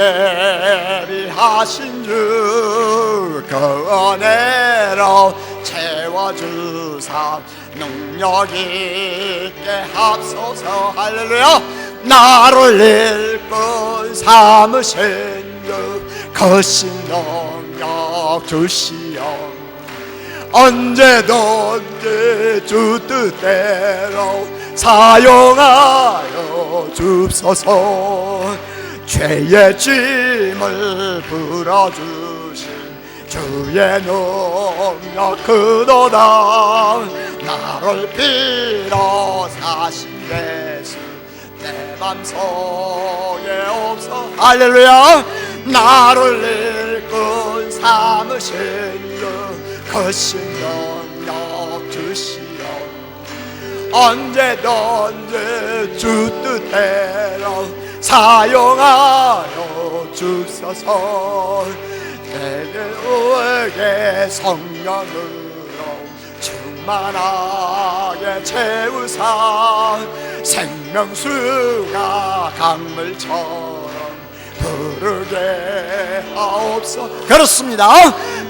예비하신 주, 그 은혜로 채워주사 능력 있게 합소서. 할렐루야. 나를 일꾼 삼으신 주 거신 능력 주시오. 언제든지 주 뜻대로 사용하여 주옵소서. 죄의 짐을 풀어주신 주의 능력 크도다. 나를 빌어 사신 예수 내 맘속에 없어. 할렐루야. 나를 일꾼 삼으신 그 거신 능력 주시오. 언제든지 주 뜻대로 사용하여 주소서. 내게 성령으로 충만하게 채우사 생명수가 강물처럼 흐르게 하옵소서. 그렇습니다.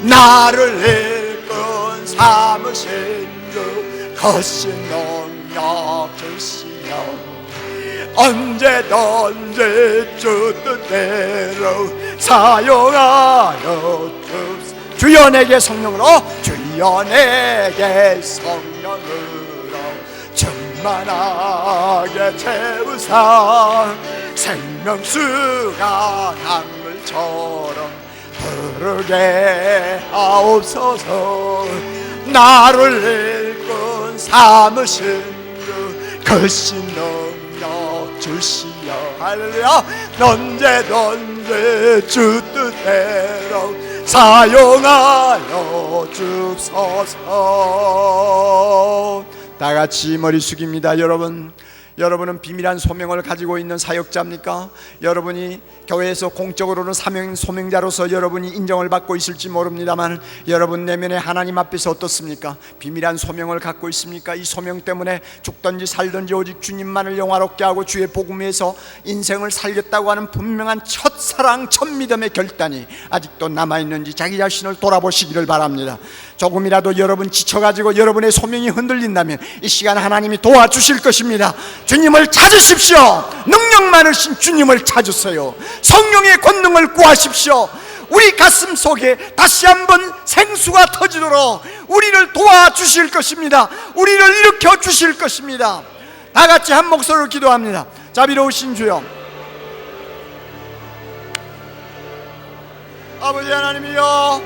나를 일꾼 삼으신 그 거신 능력 주시오. 언제든지 주 뜻대로 사용하여 주옵소서. 주여 내게 성령으로, 주여 내게 성령으로 충만하게 채우사 생명수가 강물처럼 흐르게 하옵소서. 나를 일꾼 삼으신 그 거신 능력 주시오. 할렐루야. 언제든지 주 뜻대로 사용하여 주옵소서. 다 같이 머리 숙입니다. 여러분은 비밀한 소명을 가지고 있는 사역자입니까? 여러분이 교회에서 공적으로는 사명 소명자로서 여러분이 인정을 받고 있을지 모릅니다만 여러분 내면에 하나님 앞에서 어떻습니까? 비밀한 소명을 갖고 있습니까? 이 소명 때문에 죽든지 살든지 오직 주님만을 영화롭게 하고 주의 복음 위해서 인생을 살겠다고 하는 분명한 첫사랑 첫믿음의 결단이 아직도 남아있는지 자기 자신을 돌아보시기를 바랍니다. 조금이라도 여러분 지쳐가지고 여러분의 소명이 흔들린다면 이 시간 하나님이 도와주실 것입니다. 주님을 찾으십시오. 능력 많으신 주님을 찾으세요. 성령의 권능을 구하십시오. 우리 가슴 속에 다시 한번 생수가 터지도록 우리를 도와주실 것입니다. 우리를 일으켜 주실 것입니다. 다 같이 한 목소리로 기도합니다. 자비로우신 주여, 아버지 하나님이여,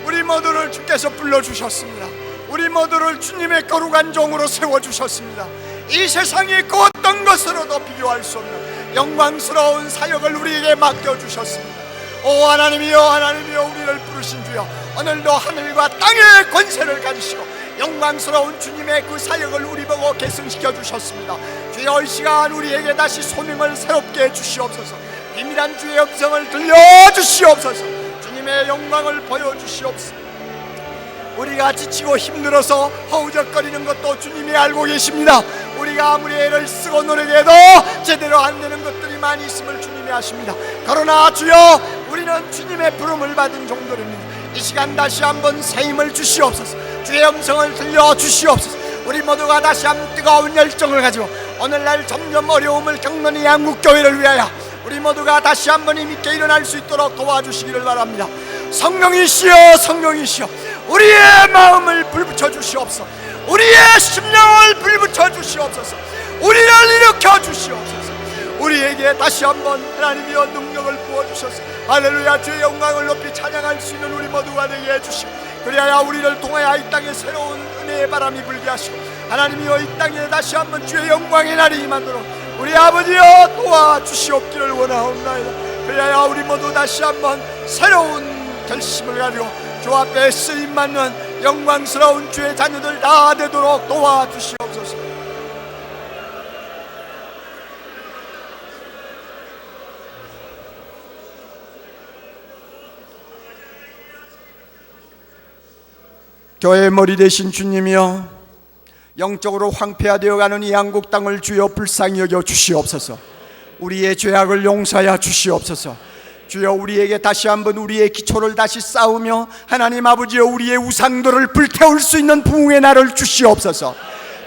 우리 모두를 주께서 불러주셨습니다. 우리 모두를 주님의 거룩한 종으로 세워주셨습니다. 이 세상의 그 어떤 것으로도 비교할 수 없는 영광스러운 사역을 우리에게 맡겨주셨습니다. 오 하나님이여, 하나님이여, 우리를 부르신 주여, 오늘도 하늘과 땅의 권세를 가지시고 영광스러운 주님의 그 사역을 우리 보고 계승시켜 주셨습니다. 주여, 이 시간 우리에게 다시 소명을 새롭게 해주시옵소서. 비밀한 주의 음성을 들려주시옵소서. 주님의 영광을 보여주시옵소서. 우리가 지치고 힘들어서 허우적거리는 것도 주님이 알고 계십니다. 우리가 아무리 애를 쓰고 노력해도 제대로 안 되는 것들이 많이 있음을 주님이 아십니다. 그러나 주여, 우리는 주님의 부름을 받은 종들입니다. 이 시간 다시 한번 새 힘을 주시옵소서. 주의 음성을 들려주시옵소서. 우리 모두가 다시 한번 뜨거운 열정을 가지고 오늘날 점점 어려움을 겪는 이 한국교회를 위하여 우리 모두가 다시 한번 힘있게 일어날 수 있도록 도와주시기를 바랍니다. 성령이시여, 성령이시여, 우리의 마음을 불붙여 주시옵소서. 우리의 심령을 불붙여 주시옵소서. 우리를 일으켜 주시옵소서. 우리에게 다시 한번 하나님이여 능력을 부어주셔서 할렐루야, 주의 영광을 높이 찬양할 수 있는 우리 모두가 되게 해주시고, 그리하여 우리를 통하여 이 땅에 새로운 은혜의 바람이 불게 하시고 하나님이여 이 땅에 다시 한번 주의 영광의 날이 임하도록 우리 아버지여 도와주시옵기를 원하옵나이다. 그리하여 우리 모두 다시 한번 새로운 결심을 가지고 주 앞에 쓰임받는 영광스러운 주의 자녀들 다 되도록 도와주시옵소서. 교회의 머리 되신 주님이여, 영적으로 황폐화되어가는 이 한국 땅을 주여 불쌍히 여겨 주시옵소서. 우리의 죄악을 용서하여 주시옵소서. 주여, 우리에게 다시 한번 우리의 기초를 다시 쌓으며 하나님 아버지여 우리의 우상들을 불태울 수 있는 부흥의 날을 주시옵소서.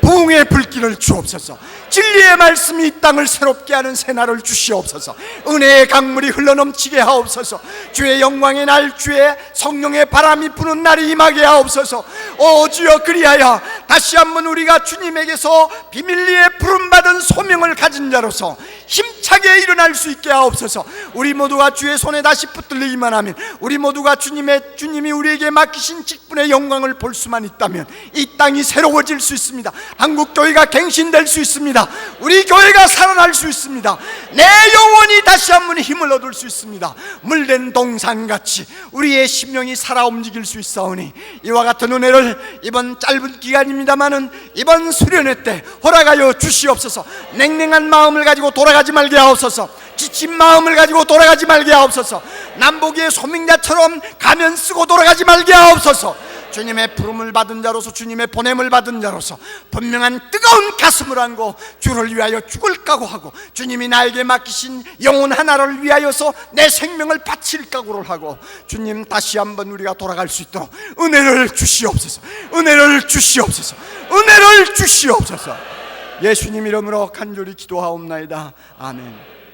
부흥의 불길을 주옵소서. 진리의 말씀이 이 땅을 새롭게 하는 새날을 주시옵소서. 은혜의 강물이 흘러넘치게 하옵소서. 주의 영광의 날, 주의 성령의 바람이 부는 날이 임하게 하옵소서. 오 주여, 그리하여 다시 한번 우리가 주님에게서 비밀리에 부름받은 소명을 가진 자로서 힘차게 일어날 수 있게 하옵소서. 우리 모두가 주의 손에 다시 붙들리기만 하면, 우리 모두가 주님이 우리에게 맡기신 직분의 영광을 볼 수만 있다면 이 땅이 새로워질 수 있습니다. 한국교회가 갱신될 수 있습니다. 우리 교회가 살아날 수 있습니다. 내 영혼이 다시 한번 힘을 얻을 수 있습니다. 물된 동산같이 우리의 심령이 살아 움직일 수 있사오니 이와 같은 은혜를 이번 짧은 기간입니다마는 이번 수련회 때 허락하여 주시옵소서. 냉랭한 마음을 가지고 돌아가지 말게 하옵소서. 지친 마음을 가지고 돌아가지 말게 하옵소서. 남보기의 소명자처럼 가면 쓰고 돌아가지 말게 하옵소서. 주님의 부름을 받은 자로서, 주님의 보냄을 받은 자로서 분명한 뜨거운 가슴을 안고 주를 위하여 죽을 각오하고, 주님이 나에게 맡기신 영혼 하나를 위하여서 내 생명을 바칠 각오를 하고, 주님 다시 한번 우리가 돌아갈 수 있도록 은혜를 주시옵소서. 은혜를 주시옵소서. 은혜를 주시옵소서. 예수님 이름으로 간절히 기도하옵나이다. 아멘.